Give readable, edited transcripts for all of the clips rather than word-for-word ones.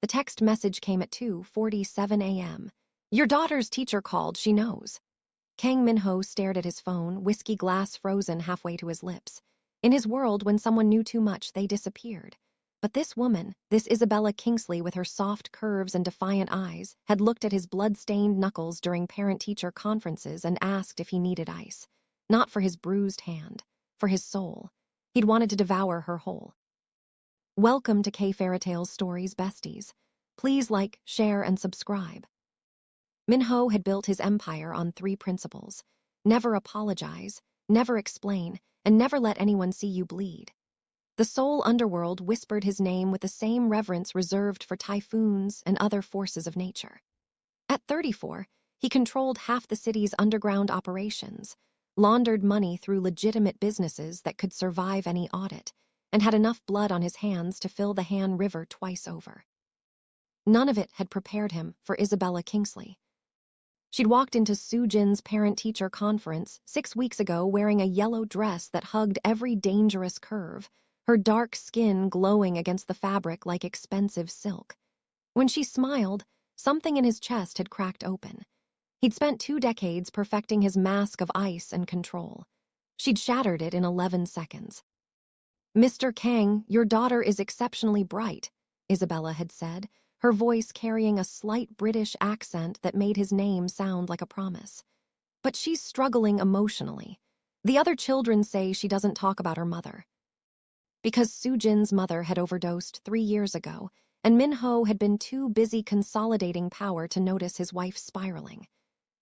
The text message came at 2:47 a.m. Your daughter's teacher called, she knows. Kang Min-ho stared at his phone, whiskey glass frozen halfway to his lips. In his world, when someone knew too much, they disappeared. But this woman, this Isabella Kingsley with her soft curves and defiant eyes, had looked at his blood-stained knuckles during parent-teacher conferences and asked if he needed ice. Not for his bruised hand, for his soul. He'd wanted to devour her whole. Welcome to K-fairytales Stories Besties. Please like, share, and subscribe. Min-ho had built his empire on 3 principles. Never apologize, never explain, and never let anyone see you bleed. The Seoul underworld whispered his name with the same reverence reserved for typhoons and other forces of nature. At 34, he controlled half the city's underground operations, laundered money through legitimate businesses that could survive any audit, and had enough blood on his hands to fill the Han River twice over. None of it had prepared him for Isabella Kingsley. She'd walked into Soo-jin's parent-teacher conference 6 weeks ago wearing a yellow dress that hugged every dangerous curve, her dark skin glowing against the fabric like expensive silk. When she smiled, something in his chest had cracked open. He'd spent 2 decades perfecting his mask of ice and control. She'd shattered it in 11 seconds. Mr. Kang, your daughter is exceptionally bright, Isabella had said, her voice carrying a slight British accent that made his name sound like a promise. But she's struggling emotionally. The other children say she doesn't talk about her mother. Because Soo-jin's mother had overdosed 3 years ago, and Min-ho had been too busy consolidating power to notice his wife spiraling.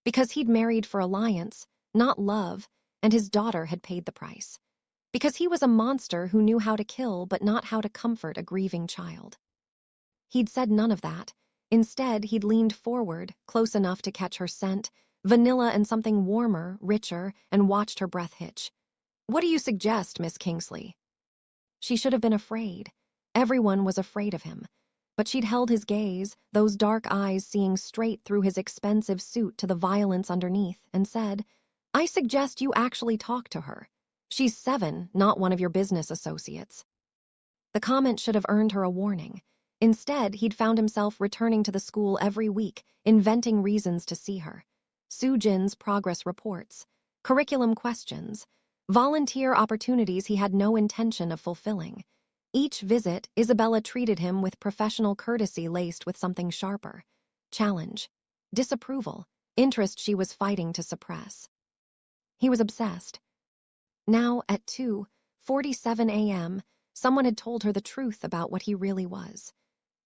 Because he'd married for alliance, not love, and his daughter had paid the price. Because he was a monster who knew how to kill but not how to comfort a grieving child. He'd said none of that. Instead, he'd leaned forward, close enough to catch her scent, vanilla and something warmer, richer, and watched her breath hitch. What do you suggest, Miss Kingsley? She should have been afraid. Everyone was afraid of him. But she'd held his gaze, those dark eyes seeing straight through his expensive suit to the violence underneath, and said, I suggest you actually talk to her. She's 7, not one of your business associates. The comment should have earned her a warning. Instead, he'd found himself returning to the school every week, inventing reasons to see her. Soo-jin's progress reports, curriculum questions, volunteer opportunities he had no intention of fulfilling. Each visit, Isabella treated him with professional courtesy laced with something sharper. Challenge, disapproval, interest she was fighting to suppress. He was obsessed. Now, at 2:47 a.m., someone had told her the truth about what he really was.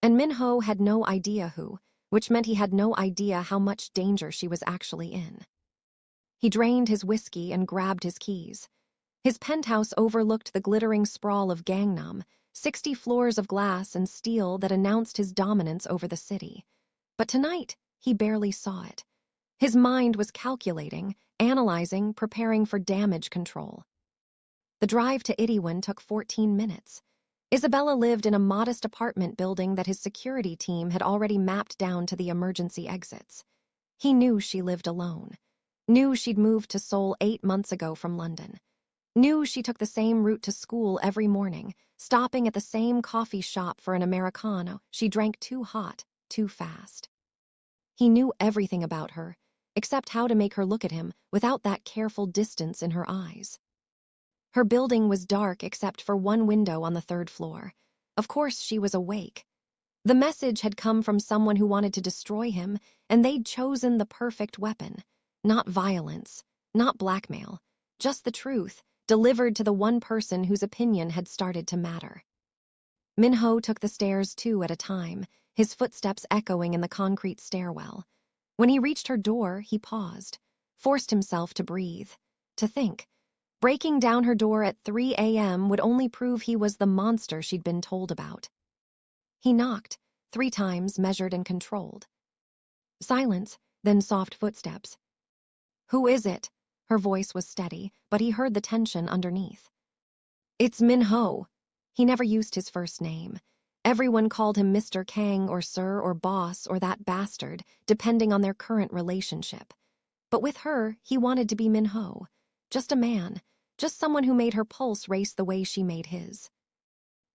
And Min-ho had no idea who, which meant he had no idea how much danger she was actually in. He drained his whiskey and grabbed his keys. His penthouse overlooked the glittering sprawl of Gangnam, 60 floors of glass and steel that announced his dominance over the city. But tonight, he barely saw it. His mind was calculating, analyzing, preparing for damage control. The drive to Itaewon took 14 minutes. Isabella lived in a modest apartment building that his security team had already mapped down to the emergency exits. He knew she lived alone. Knew she'd moved to Seoul 8 months ago from London. Knew she took the same route to school every morning, stopping at the same coffee shop for an Americano she drank too hot, too fast. He knew everything about her, except how to make her look at him without that careful distance in her eyes. Her building was dark except for one window on the 3rd floor. Of course she was awake. The message had come from someone who wanted to destroy him, and they'd chosen the perfect weapon. Not violence, not blackmail, just the truth, delivered to the one person whose opinion had started to matter. Min-ho took the stairs 2 at a time, his footsteps echoing in the concrete stairwell. When he reached her door, he paused, forced himself to breathe, to think. Breaking down her door at 3 a.m. would only prove he was the monster she'd been told about. He knocked, 3 times, measured and controlled. Silence, then soft footsteps. Who is it? Her voice was steady, but he heard the tension underneath. It's Min-ho. He never used his first name. Everyone called him Mr. Kang or Sir or Boss or that bastard, depending on their current relationship. But with her, he wanted to be Min-ho. Just a man, just someone who made her pulse race the way she made his.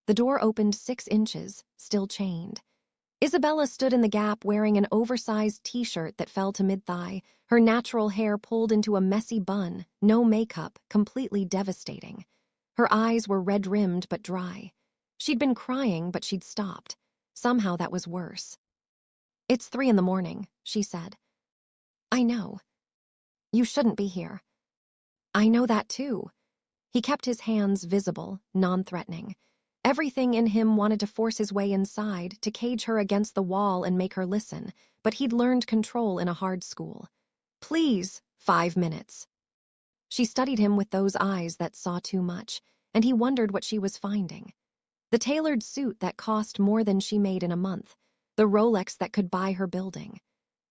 The door opened 6 inches, still chained. Isabella stood in the gap wearing an oversized t-shirt that fell to mid-thigh, her natural hair pulled into a messy bun, no makeup, completely devastating. Her eyes were red-rimmed but dry. She'd been crying, but she'd stopped. Somehow that was worse. "It's 3 in the morning," she said. "I know. You shouldn't be here." "I know that too." He kept his hands visible, non-threatening. Everything in him wanted to force his way inside, to cage her against the wall and make her listen, but he'd learned control in a hard school. "Please, 5 minutes." She studied him with those eyes that saw too much, and he wondered what she was finding. The tailored suit that cost more than she made in a month, the Rolex that could buy her building,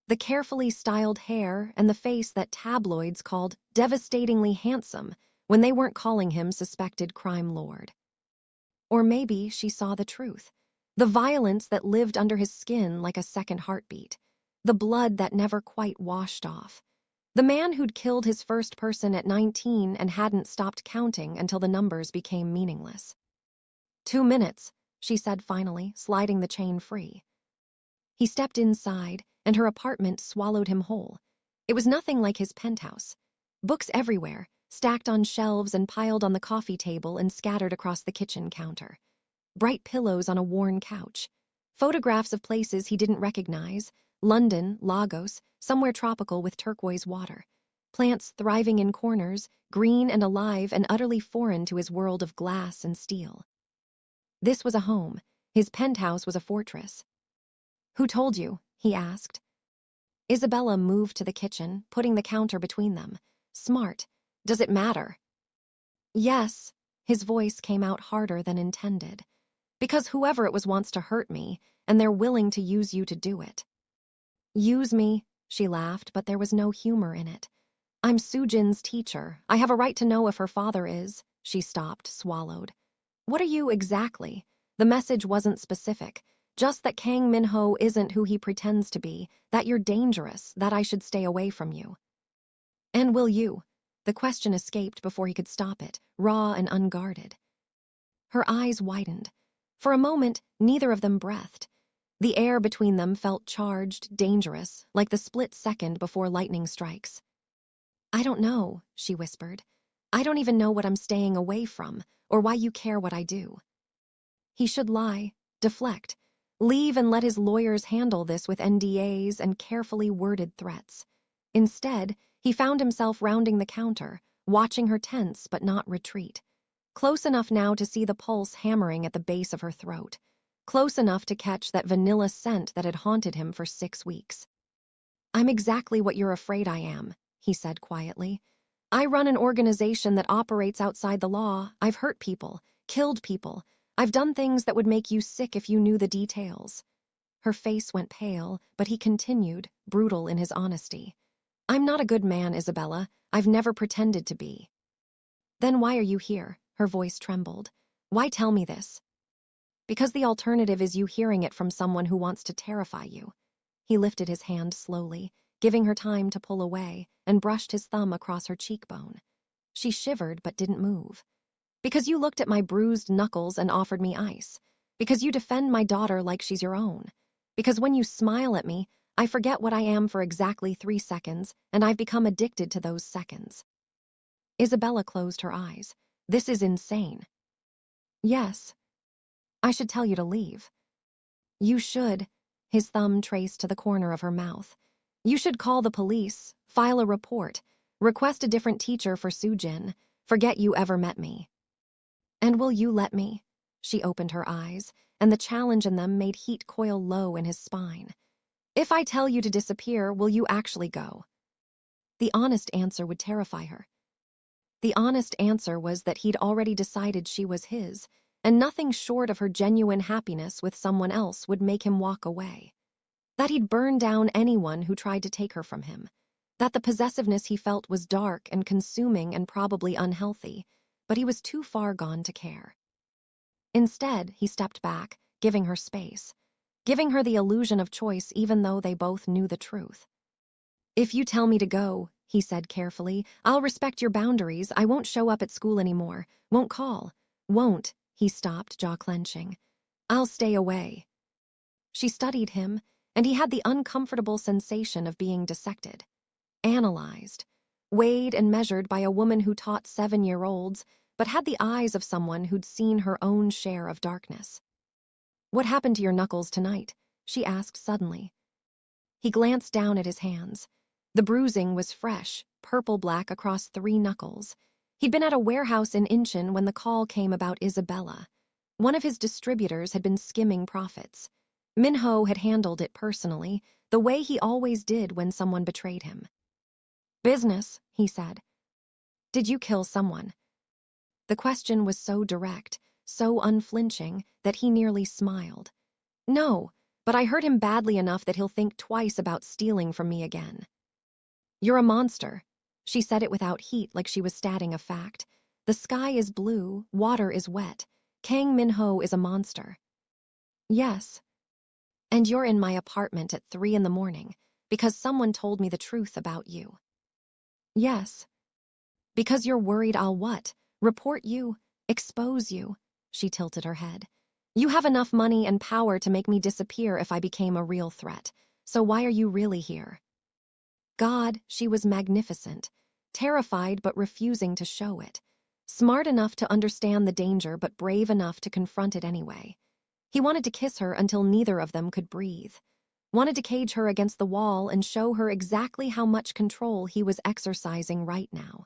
the carefully styled hair and the face that tabloids called devastatingly handsome when they weren't calling him suspected crime lord. Or maybe she saw the truth, the violence that lived under his skin like a second heartbeat, the blood that never quite washed off. The man who'd killed his first person at 19 and hadn't stopped counting until the numbers became meaningless. 2 minutes, she said finally, sliding the chain free. He stepped inside, and her apartment swallowed him whole. It was nothing like his penthouse. Books everywhere, stacked on shelves and piled on the coffee table and scattered across the kitchen counter. Bright pillows on a worn couch. Photographs of places he didn't recognize, London, Lagos, somewhere tropical with turquoise water. Plants thriving in corners, green and alive and utterly foreign to his world of glass and steel. This was a home. His penthouse was a fortress. "Who told you?" he asked. Isabella moved to the kitchen, putting the counter between them. "Smart. Does it matter?" "Yes." His voice came out harder than intended. "Because whoever it was wants to hurt me, and they're willing to use you to do it." "Use me?" She laughed, but there was no humor in it. "I'm Soojin's teacher. I have a right to know if her father is." She stopped, swallowed. "What are you exactly?" The message wasn't specific, just that Kang Min-ho isn't who he pretends to be, that you're dangerous, that I should stay away from you. "And will you?" The question escaped before he could stop it, raw and unguarded. Her eyes widened. For a moment, neither of them breathed. The air between them felt charged, dangerous, like the split second before lightning strikes. "I don't know," she whispered. "I don't even know what I'm staying away from, or why you care what I do." He should lie, deflect, leave and let his lawyers handle this with NDAs and carefully worded threats. Instead, he found himself rounding the counter, watching her tense but not retreat. Close enough now to see the pulse hammering at the base of her throat. Close enough to catch that vanilla scent that had haunted him for 6 weeks. "I'm exactly what you're afraid I am," he said quietly. "I run an organization that operates outside the law. I've hurt people, killed people. I've done things that would make you sick if you knew the details." Her face went pale, but he continued, brutal in his honesty. "I'm not a good man, Isabella. I've never pretended to be." "Then why are you here?" Her voice trembled. "Why tell me this?" "Because the alternative is you hearing it from someone who wants to terrify you." He lifted his hand slowly, giving her time to pull away, and brushed his thumb across her cheekbone. She shivered but didn't move. "Because you looked at my bruised knuckles and offered me ice. Because you defend my daughter like she's your own. Because when you smile at me, I forget what I am for exactly 3 seconds, and I've become addicted to those seconds." Isabella closed her eyes. "This is insane." "Yes. I should tell you to leave." "You should." His thumb traced to the corner of her mouth. "You should call the police, file a report, request a different teacher for Soojin, forget you ever met me." "And will you let me?" She opened her eyes, and the challenge in them made heat coil low in his spine. "If I tell you to disappear, will you actually go?" The honest answer would terrify her. The honest answer was that he'd already decided she was his, and nothing short of her genuine happiness with someone else would make him walk away. That he'd burn down anyone who tried to take her from him. That the possessiveness he felt was dark and consuming and probably unhealthy, but he was too far gone to care. Instead, he stepped back, giving her space, giving her the illusion of choice even though they both knew the truth. "If you tell me to go," he said carefully, "I'll respect your boundaries. I won't show up at school anymore. Won't call. Won't," he stopped, jaw clenching. "I'll stay away." She studied him, and he had the uncomfortable sensation of being dissected, analyzed, weighed and measured by a woman who taught 7-year-olds, but had the eyes of someone who'd seen her own share of darkness. "What happened to your knuckles tonight?" she asked suddenly. He glanced down at his hands. The bruising was fresh, purple-black across 3 knuckles. He'd been at a warehouse in Incheon when the call came about Isabella. One of his distributors had been skimming profits. Minho had handled it personally, the way he always did when someone betrayed him. "Business," he said. "Did you kill someone?" The question was so direct, so unflinching, that he nearly smiled. "No, but I hurt him badly enough that he'll think twice about stealing from me again." "You're a monster." She said it without heat, like she was stating a fact. "The sky is blue, water is wet. Kang Min-ho is a monster." "Yes." "And you're in my apartment at 3 in the morning because someone told me the truth about you." "Yes." "Because you're worried I'll what? Report you? Expose you?" She tilted her head. "You have enough money and power to make me disappear if I became a real threat. So why are you really here?" God, she was magnificent, terrified but refusing to show it. Smart enough to understand the danger but brave enough to confront it anyway. He wanted to kiss her until neither of them could breathe. Wanted to cage her against the wall and show her exactly how much control he was exercising right now.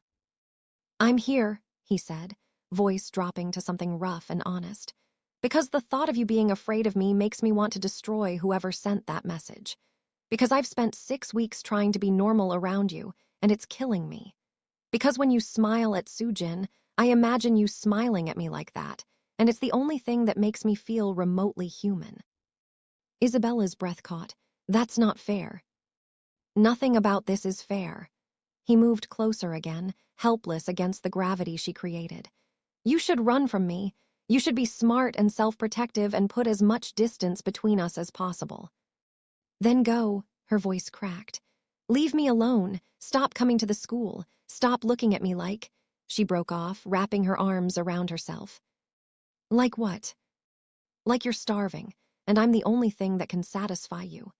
"I'm here," he said, voice dropping to something rough and honest, "because the thought of you being afraid of me makes me want to destroy whoever sent that message. Because I've spent 6 weeks trying to be normal around you, and it's killing me. Because when you smile at Soojin, I imagine you smiling at me like that, and it's the only thing that makes me feel remotely human." Isabella's breath caught. "That's not fair." "Nothing about this is fair." He moved closer again, helpless against the gravity she created. "You should run from me. You should be smart and self-protective and put as much distance between us as possible." "Then go," her voice cracked. "Leave me alone. Stop coming to the school. Stop looking at me like—" She broke off, wrapping her arms around herself. "Like what?" "Like you're starving, and I'm the only thing that can satisfy you."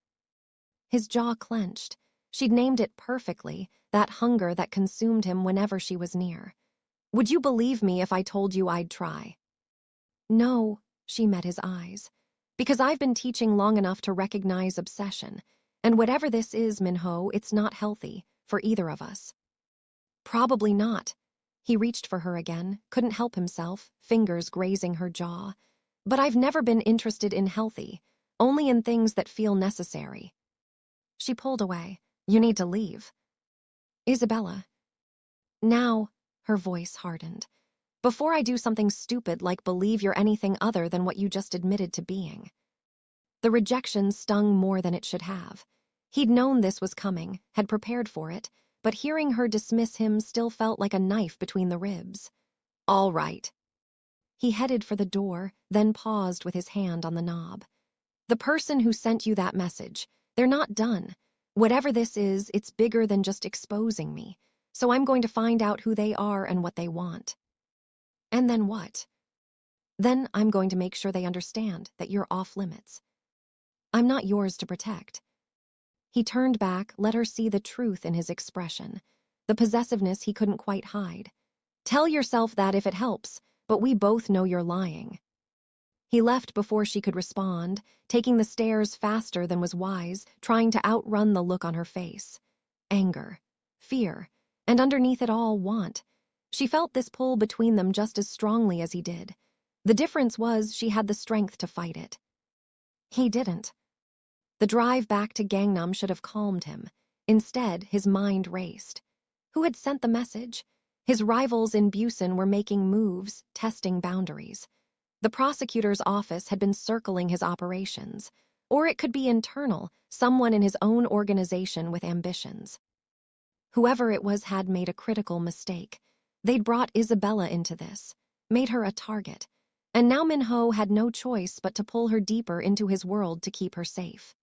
His jaw clenched. She'd named it perfectly, that hunger that consumed him whenever she was near. "Would you believe me if I told you I'd try?" "No," she met his eyes. "Because I've been teaching long enough to recognize obsession. And whatever this is, Minho, it's not healthy, for either of us." "Probably not." He reached for her again, couldn't help himself, fingers grazing her jaw. "But I've never been interested in healthy, only in things that feel necessary." She pulled away. "You need to leave." "Isabella." "Now," her voice hardened. "Before I do something stupid like believe you're anything other than what you just admitted to being." The rejection stung more than it should have. He'd known this was coming, had prepared for it, but hearing her dismiss him still felt like a knife between the ribs. "All right." He headed for the door, then paused with his hand on the knob. "The person who sent you that message, they're not done. Whatever this is, it's bigger than just exposing me, so I'm going to find out who they are and what they want." "And then what?" "Then I'm going to make sure they understand that you're off limits. I'm not yours to protect." He turned back, let her see the truth in his expression, the possessiveness he couldn't quite hide. "Tell yourself that if it helps, but we both know you're lying." He left before she could respond, taking the stairs faster than was wise, trying to outrun the look on her face. Anger, fear, and underneath it all, want. She felt this pull between them just as strongly as he did. The difference was she had the strength to fight it. He didn't. The drive back to Gangnam should have calmed him. Instead, his mind raced. Who had sent the message? His rivals in Busan were making moves, testing boundaries. The prosecutor's office had been circling his operations. Or it could be internal, someone in his own organization with ambitions. Whoever it was had made a critical mistake. They'd brought Isabella into this, made her a target. And now Minho had no choice but to pull her deeper into his world to keep her safe.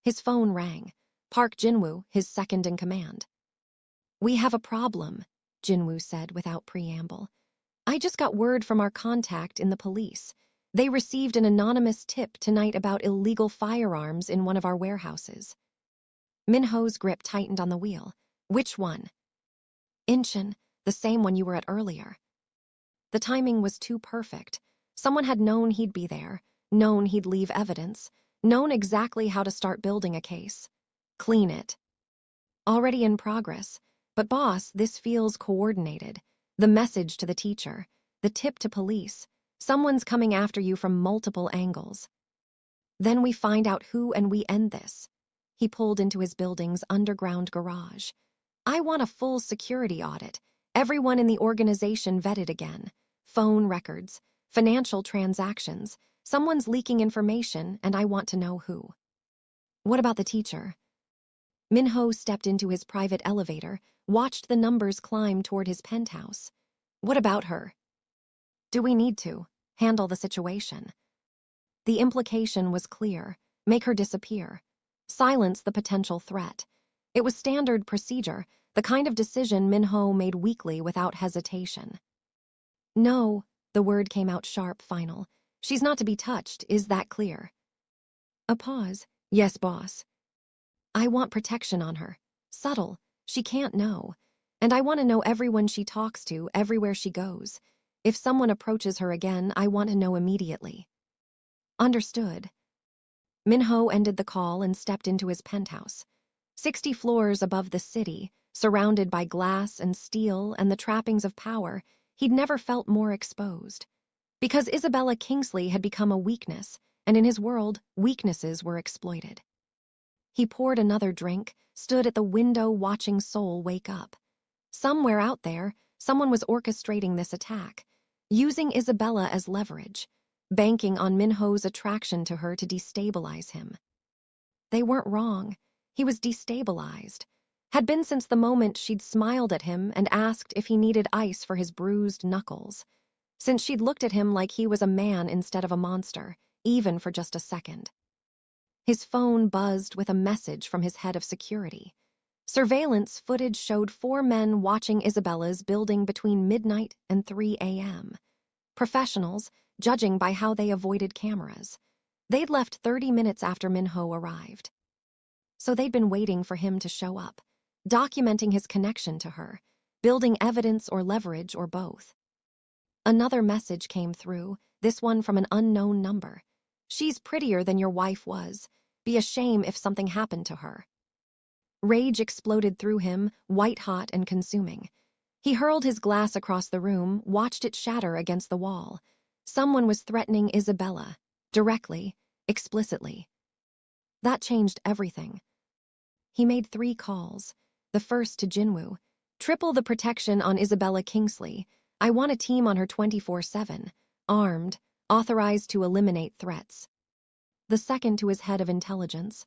His phone rang. Park Jinwoo, his second in command. "We have a problem," Jinwoo said without preamble. "I just got word from our contact in the police. They received an anonymous tip tonight about illegal firearms in one of our warehouses. Minho's grip tightened on the wheel. Which one? Inchin, the same one you were at earlier. The timing was too perfect. Someone had known he'd be there, known he'd leave evidence, known exactly how to start building a case. Clean it. Already in progress. But boss, this feels coordinated. The message to the teacher, the tip to police. Someone's coming after you from multiple angles. Then we find out who and we end this. He pulled into his building's underground garage. I want a full security audit. Everyone in the organization vetted again. Phone records, financial transactions. Someone's leaking information, and I want to know who. What about the teacher? Minho stepped into his private elevator, watched the numbers climb toward his penthouse. What about her? Do we need to handle the situation? The implication was clear. Make her disappear. Silence the potential threat. It was standard procedure, the kind of decision Minho made weekly without hesitation. No, the word came out sharp, final. She's not to be touched, is that clear? A pause. Yes, boss. I want protection on her. Subtle. She can't know. And I want to know everyone she talks to, everywhere she goes. If someone approaches her again, I want to know immediately. Understood. Minho ended the call and stepped into his penthouse. 60 floors above the city, surrounded by glass and steel and the trappings of power, he'd never felt more exposed. Because Isabella Kingsley had become a weakness, and in his world, weaknesses were exploited. He poured another drink, stood at the window watching Seoul wake up. Somewhere out there, someone was orchestrating this attack, using Isabella as leverage, banking on Minho's attraction to her to destabilize him. They weren't wrong. He was destabilized. Had been since the moment she'd smiled at him and asked if he needed ice for his bruised knuckles. Since she'd looked at him like he was a man instead of a monster, even for just a second. His phone buzzed with a message from his head of security. Surveillance footage showed 4 men watching Isabella's building between midnight and 3 a.m. Professionals, judging by how they avoided cameras. They'd left 30 minutes after Minho arrived. So they'd been waiting for him to show up, documenting his connection to her, building evidence or leverage or both. Another message came through, this one from an unknown number. She's prettier than your wife was. Be a shame if something happened to her. Rage exploded through him, white-hot and consuming. He hurled his glass across the room, watched it shatter against the wall. Someone was threatening Isabella, directly, explicitly. That changed everything. He made 3 calls. The first to Jinwoo. Triple the protection on Isabella Kingsley. I want a team on her 24/7, armed, authorized to eliminate threats. The second to his head of intelligence.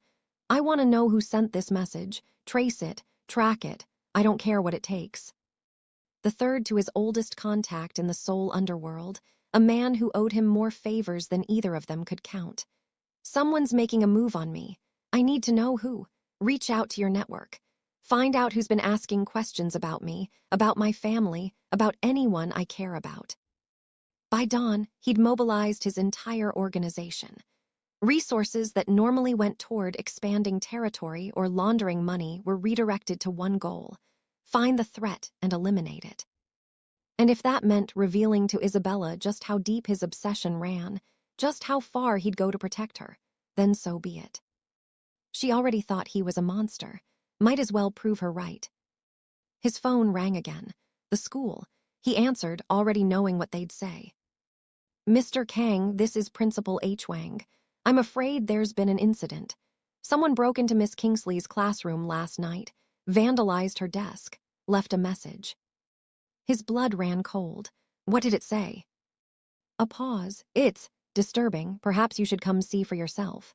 I want to know who sent this message, trace it, track it, I don't care what it takes. The third to his oldest contact in the Seoul underworld, a man who owed him more favors than either of them could count. Someone's making a move on me. I need to know who. Reach out to your network. Find out who's been asking questions about me, about my family, about anyone I care about. By dawn, he'd mobilized his entire organization. Resources that normally went toward expanding territory or laundering money were redirected to one goal: find the threat and eliminate it. And if that meant revealing to Isabella just how deep his obsession ran, just how far he'd go to protect her, then so be it. She already thought he was a monster. Might as well prove her right. His phone rang again. The school. He answered, already knowing what they'd say. Mr. Kang, this is Principal H. Wang. I'm afraid there's been an incident. Someone broke into Miss Kingsley's classroom last night, vandalized her desk, left a message. His blood ran cold. What did it say? A pause. It's disturbing. Perhaps you should come see for yourself.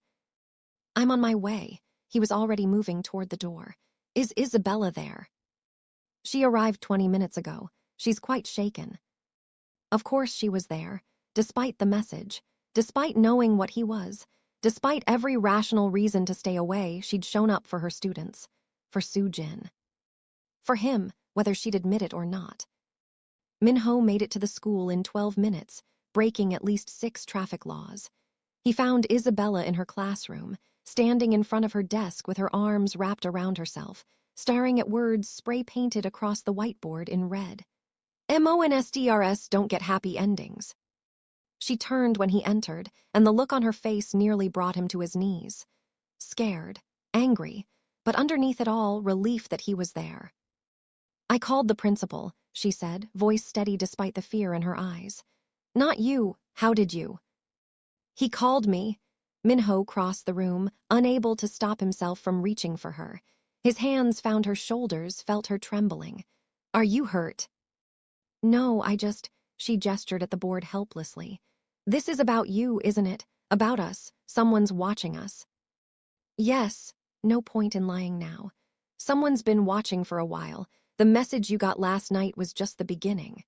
I'm on my way. He was already moving toward the door. Is Isabella there? She arrived 20 minutes ago. She's quite shaken. Of course she was there, despite the message, despite knowing what he was, despite every rational reason to stay away, she'd shown up for her students, for Soo-jin. For him, whether she'd admit it or not. Minho made it to the school in 12 minutes, breaking at least 6 traffic laws. He found Isabella in her classroom, standing in front of her desk with her arms wrapped around herself, staring at words spray-painted across the whiteboard in red. MONSDRS don't get happy endings. She turned when he entered, and the look on her face nearly brought him to his knees. Scared, angry, but underneath it all, relief that he was there. I called the principal, she said, voice steady despite the fear in her eyes. Not you. How did you? He called me. Minho crossed the room, unable to stop himself from reaching for her. His hands found her shoulders, felt her trembling. Are you hurt? No, she gestured at the board helplessly. This is about you, isn't it? About us. Someone's watching us. Yes, no point in lying now. Someone's been watching for a while. The message you got last night was just the beginning.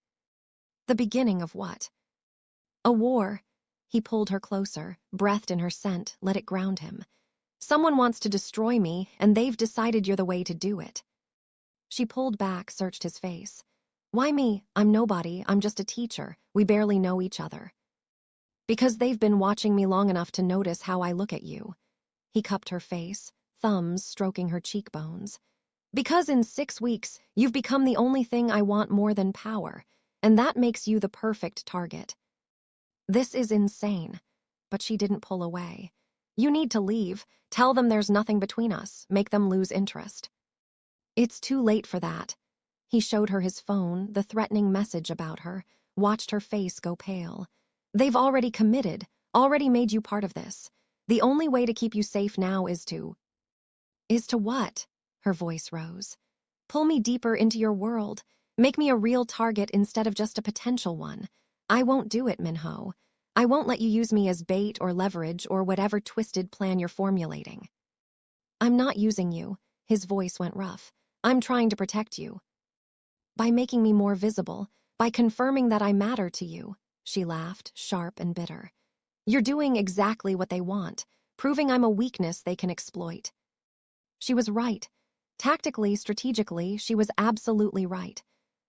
The beginning of what? A war. He pulled her closer, breathed in her scent, let it ground him. Someone wants to destroy me, and they've decided you're the way to do it. She pulled back, searched his face. Why me? I'm nobody. I'm just a teacher. We barely know each other. Because they've been watching me long enough to notice how I look at you. He cupped her face, thumbs stroking her cheekbones. Because in 6 weeks, you've become the only thing I want more than power, and that makes you the perfect target. This is insane, but she didn't pull away. You need to leave. Tell them there's nothing between us. Make them lose interest. It's too late for that. He showed her his phone, the threatening message about her, watched her face go pale. They've already committed, already made you part of this. The only way to keep you safe now is to... Is to what? Her voice rose. Pull me deeper into your world. Make me a real target instead of just a potential one. I won't do it, Minho. I won't let you use me as bait or leverage or whatever twisted plan you're formulating. I'm not using you. His voice went rough. I'm trying to protect you. By making me more visible, by confirming that I matter to you, she laughed, sharp and bitter. You're doing exactly what they want, proving I'm a weakness they can exploit. She was right. Tactically, strategically, she was absolutely right.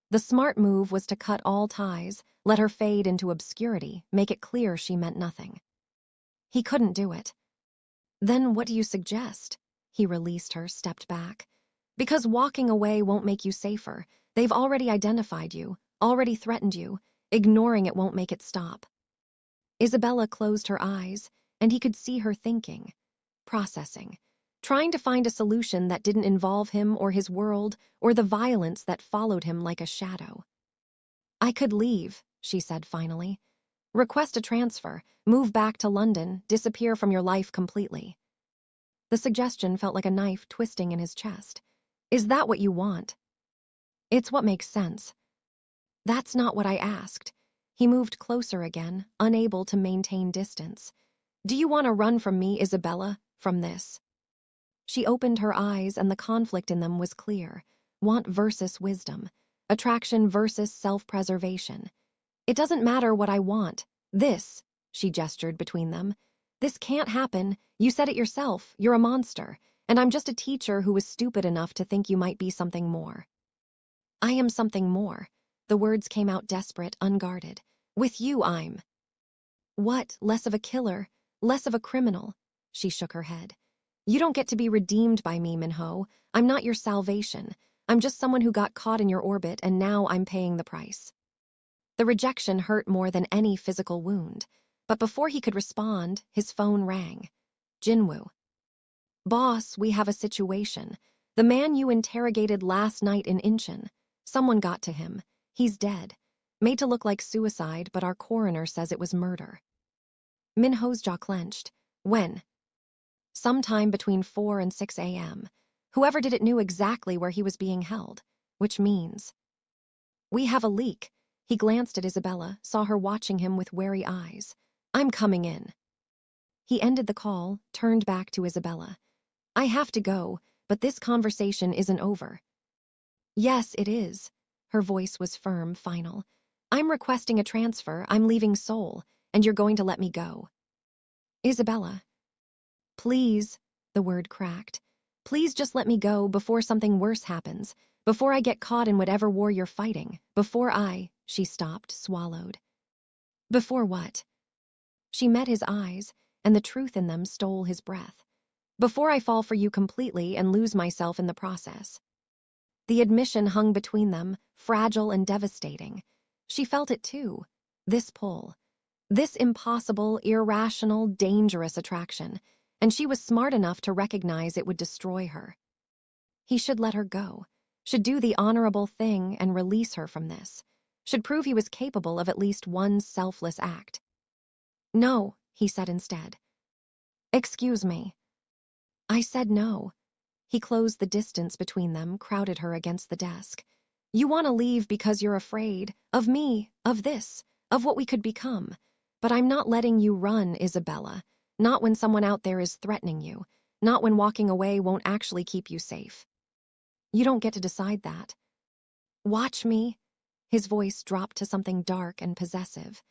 The smart move was to cut all ties, let her fade into obscurity, make it clear she meant nothing. He couldn't do it. Then what do you suggest? He released her, stepped back. Because walking away won't make you safer. They've already identified you, already threatened you. Ignoring it won't make it stop. Isabella closed her eyes, and he could see her thinking, processing, trying to find a solution that didn't involve him or his world or the violence that followed him like a shadow. I could leave, she said finally. Request a transfer, move back to London, disappear from your life completely. The suggestion felt like a knife twisting in his chest. Is that what you want? It's what makes sense. That's not what I asked. He moved closer again, unable to maintain distance. Do you want to run from me, Isabella, from this? She opened her eyes, and the conflict in them was clear. Want versus wisdom. Attraction versus self-preservation. It doesn't matter what I want. This, she gestured between them. This can't happen. You said it yourself. You're a monster. And I'm just a teacher who was stupid enough to think you might be something more. I am something more. The words came out desperate, unguarded. With you, I'm... What? Less of a killer? Less of a criminal? She shook her head. You don't get to be redeemed by me, Minho. I'm not your salvation. I'm just someone who got caught in your orbit, and now I'm paying the price. The rejection hurt more than any physical wound. But before he could respond, his phone rang. Jinwoo. Boss, we have a situation. The man you interrogated last night in Incheon. Someone got to him. He's dead. Made to look like suicide, but our coroner says it was murder. Minho's jaw clenched. When? Sometime between 4 and 6 a.m. Whoever did it knew exactly where he was being held, which means... We have a leak. He glanced at Isabella, saw her watching him with wary eyes. I'm coming in. He ended the call, turned back to Isabella. I have to go, but this conversation isn't over. Yes, it is. Her voice was firm, final. I'm requesting a transfer. I'm leaving Seoul, and you're going to let me go. Isabella. Please, the word cracked. Please just let me go before something worse happens, before I get caught in whatever war you're fighting, before I... She stopped, swallowed. Before what? She met his eyes, and the truth in them stole his breath. Before I fall for you completely and lose myself in the process. The admission hung between them, fragile and devastating. She felt it too. This pull. This impossible, irrational, dangerous attraction. And she was smart enough to recognize it would destroy her. He should let her go. Should do the honorable thing and release her from this. Should prove he was capable of at least one selfless act. No, he said instead. Excuse me. I said no. He closed the distance between them, crowded her against the desk. You want to leave because you're afraid of me, of this, of what we could become. But I'm not letting you run, Isabella. Not when someone out there is threatening you. Not when walking away won't actually keep you safe. You don't get to decide that. Watch me. His voice dropped to something dark and possessive.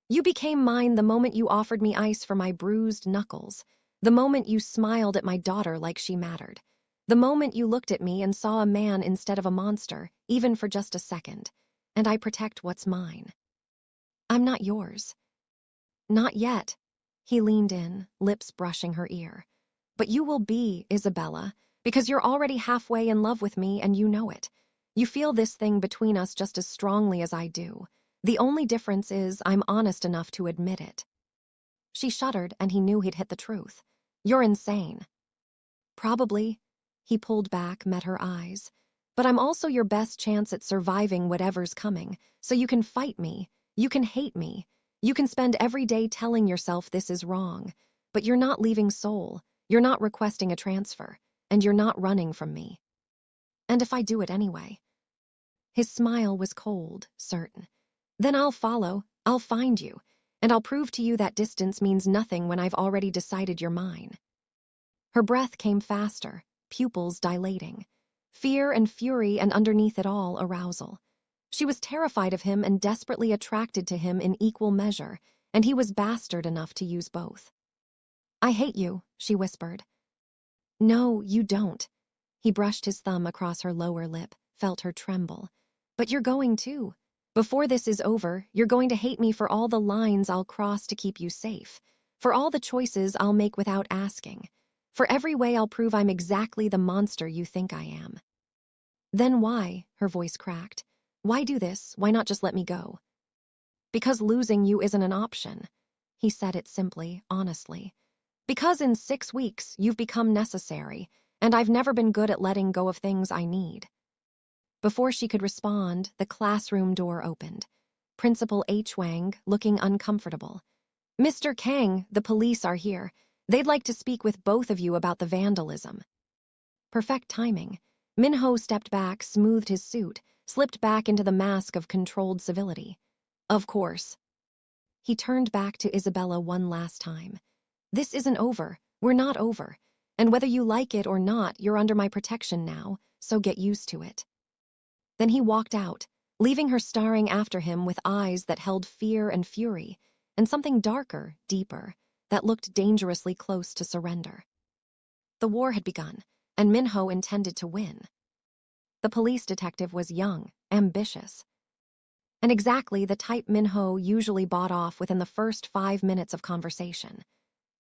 You became mine the moment you offered me ice for my bruised knuckles. The moment you smiled at my daughter like she mattered. The moment you looked at me and saw a man instead of a monster, even for just a second. And I protect what's mine. I'm not yours. Not yet. He leaned in, lips brushing her ear. But you will be, Isabella, because you're already halfway in love with me and you know it. You feel this thing between us just as strongly as I do. The only difference is I'm honest enough to admit it. She shuddered and he knew he'd hit the truth. You're insane. Probably. He pulled back, met her eyes. But I'm also your best chance at surviving whatever's coming, so you can fight me. You can hate me. You can spend every day telling yourself this is wrong. But you're not leaving Seoul. You're not requesting a transfer. And you're not running from me. And if I do it anyway? His smile was cold, certain. Then I'll follow, I'll find you, and I'll prove to you that distance means nothing when I've already decided you're mine. Her breath came faster, pupils dilating. Fear and fury, and underneath it all, arousal. She was terrified of him and desperately attracted to him in equal measure, and he was bastard enough to use both. I hate you, she whispered. No, you don't. He brushed his thumb across her lower lip, felt her tremble. But you're going too. Before this is over, you're going to hate me for all the lines I'll cross to keep you safe, for all the choices I'll make without asking, for every way I'll prove I'm exactly the monster you think I am. Then why, her voice cracked, why do this? Why not just let me go? Because losing you isn't an option. He said it simply, honestly. Because in 6 weeks, you've become necessary, and I've never been good at letting go of things I need. Before she could respond, the classroom door opened. Principal H. Wang, looking uncomfortable. Mr. Kang, the police are here. They'd like to speak with both of you about the vandalism. Perfect timing. Minho stepped back, smoothed his suit, slipped back into the mask of controlled civility. Of course. He turned back to Isabella one last time. This isn't over. We're not over. And whether you like it or not, you're under my protection now, so get used to it. Then he walked out, leaving her staring after him with eyes that held fear and fury, and something darker, deeper, that looked dangerously close to surrender. The war had begun, and Minho intended to win. The police detective was young, ambitious, and exactly the type Minho usually bought off within the first 5 minutes of conversation.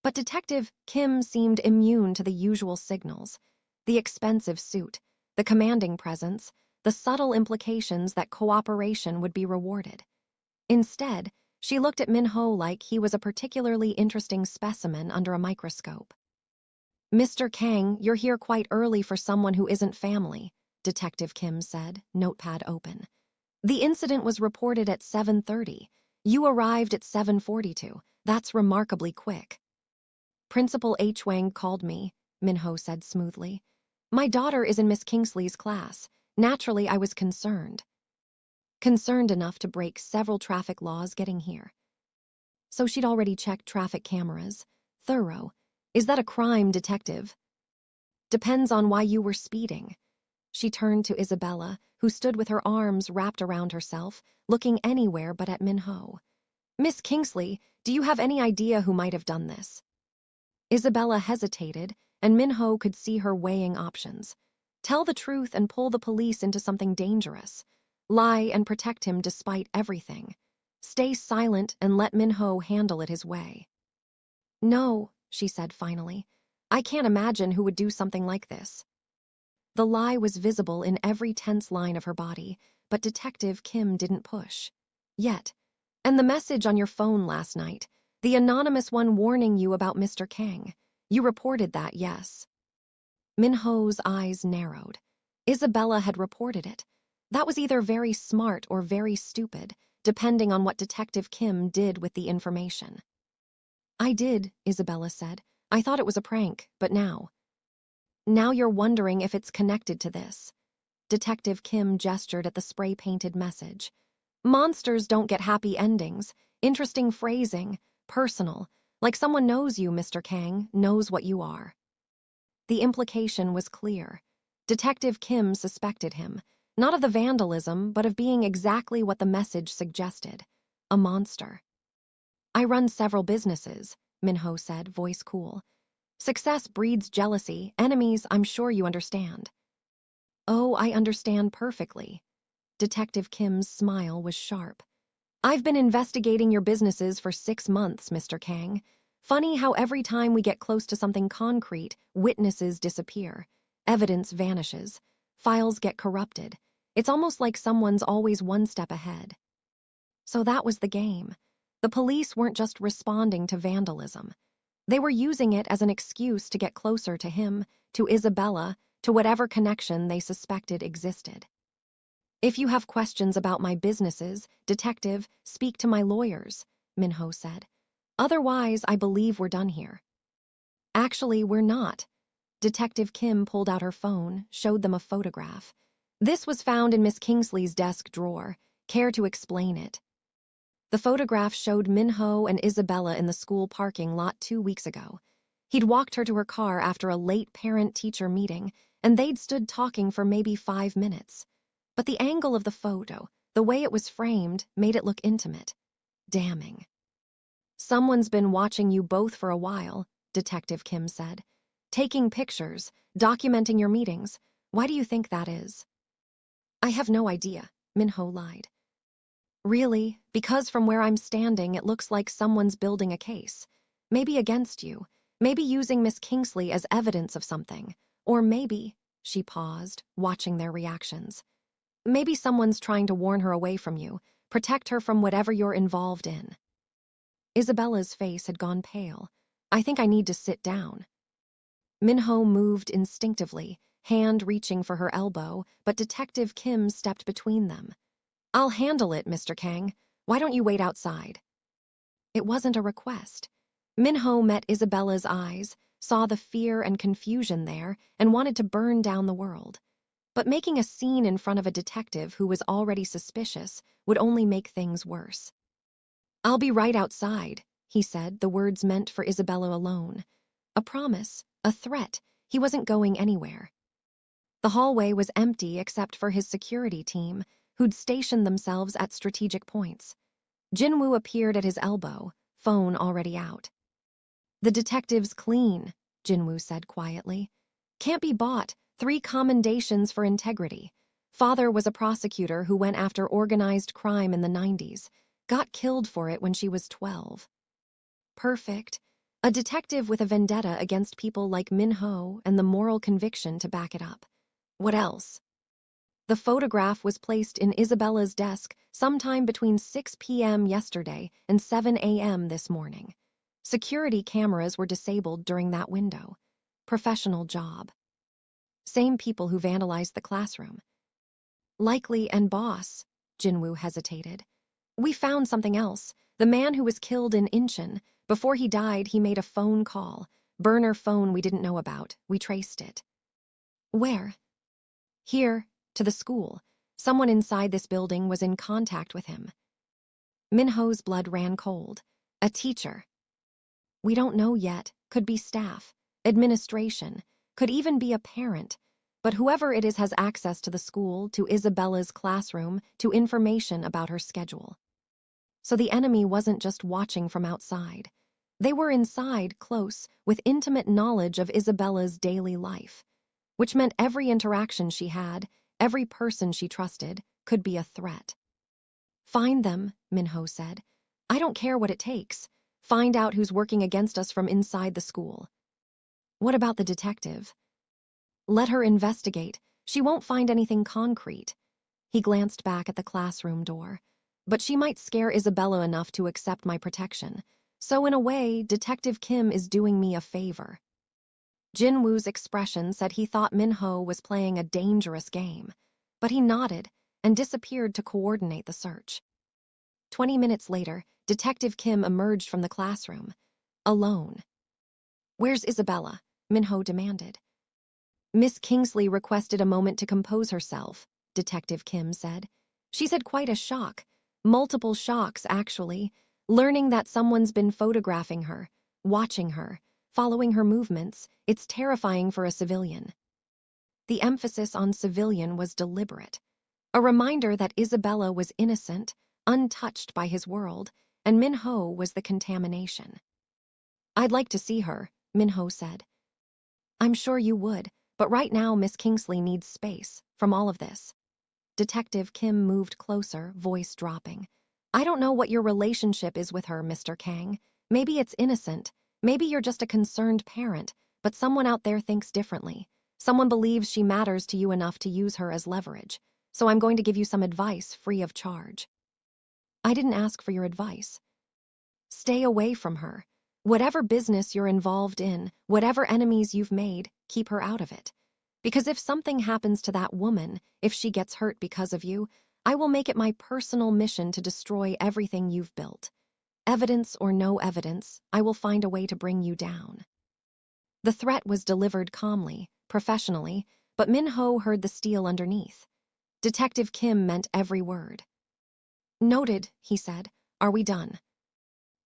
But Detective Kim seemed immune to the usual signals, the expensive suit, the commanding presence, the subtle implications that cooperation would be rewarded. Instead, she looked at Minho like he was a particularly interesting specimen under a microscope. Mr. Kang, you're here quite early for someone who isn't family, Detective Kim said, notepad open. The incident was reported at 7:30. You arrived at 7:42. That's remarkably quick. Principal H. Wang called me, Minho said smoothly. My daughter is in Miss Kingsley's class. Naturally, I was concerned. Concerned enough to break several traffic laws getting here. So she'd already checked traffic cameras. Thorough. Is that a crime, detective? Depends on why you were speeding. She turned to Isabella, who stood with her arms wrapped around herself, looking anywhere but at Minho. Miss Kingsley, do you have any idea who might have done this? Isabella hesitated, and Minho could see her weighing options. Tell the truth and pull the police into something dangerous. Lie and protect him despite everything. Stay silent and let Minho handle it his way. No, she said finally. I can't imagine who would do something like this. The lie was visible in every tense line of her body, but Detective Kim didn't push. Yet. And the message on your phone last night, the anonymous one warning you about Mr. Kang. You reported that, yes. Minho's eyes narrowed. Isabella had reported it. That was either very smart or very stupid, depending on what Detective Kim did with the information. I did, Isabella said. I thought it was a prank, but now. Now you're wondering if it's connected to this. Detective Kim gestured at the spray-painted message. Monsters don't get happy endings, interesting phrasing, personal, like someone knows you, Mr. Kang, knows what you are. The implication was clear. Detective Kim suspected him, not of the vandalism, but of being exactly what the message suggested, a monster. I run several businesses, Minho said, voice cool. Success breeds jealousy, enemies, I'm sure you understand. Oh, I understand perfectly. Detective Kim's smile was sharp. I've been investigating your businesses for 6 months, Mr. Kang. Funny how every time we get close to something concrete, witnesses disappear, evidence vanishes, files get corrupted. It's almost like someone's always one step ahead. So that was the game. The police weren't just responding to vandalism. They were using it as an excuse to get closer to him, to Isabella, to whatever connection they suspected existed. If you have questions about my businesses, detective, speak to my lawyers, Minho said. Otherwise, I believe we're done here. Actually, we're not. Detective Kim pulled out her phone, showed them a photograph. This was found in Miss Kingsley's desk drawer. Care to explain it? The photograph showed Minho and Isabella in the school parking lot 2 weeks ago. He'd walked her to her car after a late parent-teacher meeting, and they'd stood talking for maybe 5 minutes. But the angle of the photo, the way it was framed, made it look intimate. Damning. Someone's been watching you both for a while, Detective Kim said. Taking pictures, documenting your meetings. Why do you think that is? I have no idea, Minho lied. Really, because from where I'm standing, it looks like someone's building a case. Maybe against you. Maybe using Miss Kingsley as evidence of something. Or maybe, she paused, watching their reactions. Maybe someone's trying to warn her away from you, protect her from whatever you're involved in. Isabella's face had gone pale. I think I need to sit down. Minho moved instinctively, hand reaching for her elbow, but Detective Kim stepped between them. I'll handle it, Mr. Kang. Why don't you wait outside? It wasn't a request. Minho met Isabella's eyes, saw the fear and confusion there, and wanted to burn down the world. But making a scene in front of a detective who was already suspicious would only make things worse. I'll be right outside, he said, the words meant for Isabella alone. A promise, a threat. He wasn't going anywhere. The hallway was empty except for his security team, who'd stationed themselves at strategic points. Jinwoo appeared at his elbow, phone already out. The detective's clean, Jinwoo said quietly. Can't be bought. 3 commendations for integrity. Father was a prosecutor who went after organized crime in the 90s. Got killed for it when she was 12. Perfect. A detective with a vendetta against people like Minho and the moral conviction to back it up. What else? The photograph was placed in Isabella's desk sometime between 6 p.m. yesterday and 7 a.m. this morning. Security cameras were disabled during that window. Professional job. Same people who vandalized the classroom. Likely and boss, Jinwoo hesitated. We found something else. The man who was killed in Incheon. Before he died, he made a phone call. Burner phone we didn't know about. We traced it. Where? Here, to the school. Someone inside this building was in contact with him. Minho's blood ran cold. A teacher. We don't know yet. Could be staff, administration, could even be a parent. But whoever it is has access to the school, to Isabella's classroom, to information about her schedule. So the enemy wasn't just watching from outside. They were inside, close, with intimate knowledge of Isabella's daily life, which meant every interaction she had, every person she trusted, could be a threat. Find them, Minho said. I don't care what it takes. Find out who's working against us from inside the school. What about the detective? Let her investigate. She won't find anything concrete. He glanced back at the classroom door. But she might scare Isabella enough to accept my protection. So in a way, Detective Kim is doing me a favor. Jinwoo's expression said he thought Minho was playing a dangerous game, but he nodded and disappeared to coordinate the search. 20 minutes later, Detective Kim emerged from the classroom, alone. Where's Isabella? Minho demanded. Miss Kingsley requested a moment to compose herself, Detective Kim said. She's had quite a shock, multiple shocks actually, learning that someone's been photographing her, watching her, following her movements. It's terrifying for a civilian. The emphasis on civilian was deliberate. A reminder that Isabella was innocent, untouched by his world, and Minho was the contamination. I'd like to see her, Minho said. I'm sure you would, but right now Miss Kingsley needs space from all of this. Detective Kim moved closer, voice dropping. I don't know what your relationship is with her, Mr. Kang. Maybe it's innocent. Maybe you're just a concerned parent, but someone out there thinks differently. Someone believes she matters to you enough to use her as leverage. So I'm going to give you some advice free of charge. I didn't ask for your advice. Stay away from her. Whatever business you're involved in, whatever enemies you've made, keep her out of it. Because if something happens to that woman, if she gets hurt because of you, I will make it my personal mission to destroy everything you've built. Evidence or no evidence, I will find a way to bring you down. The threat was delivered calmly, professionally, but Minho heard the steel underneath. Detective Kim meant every word. Noted, he said. Are we done?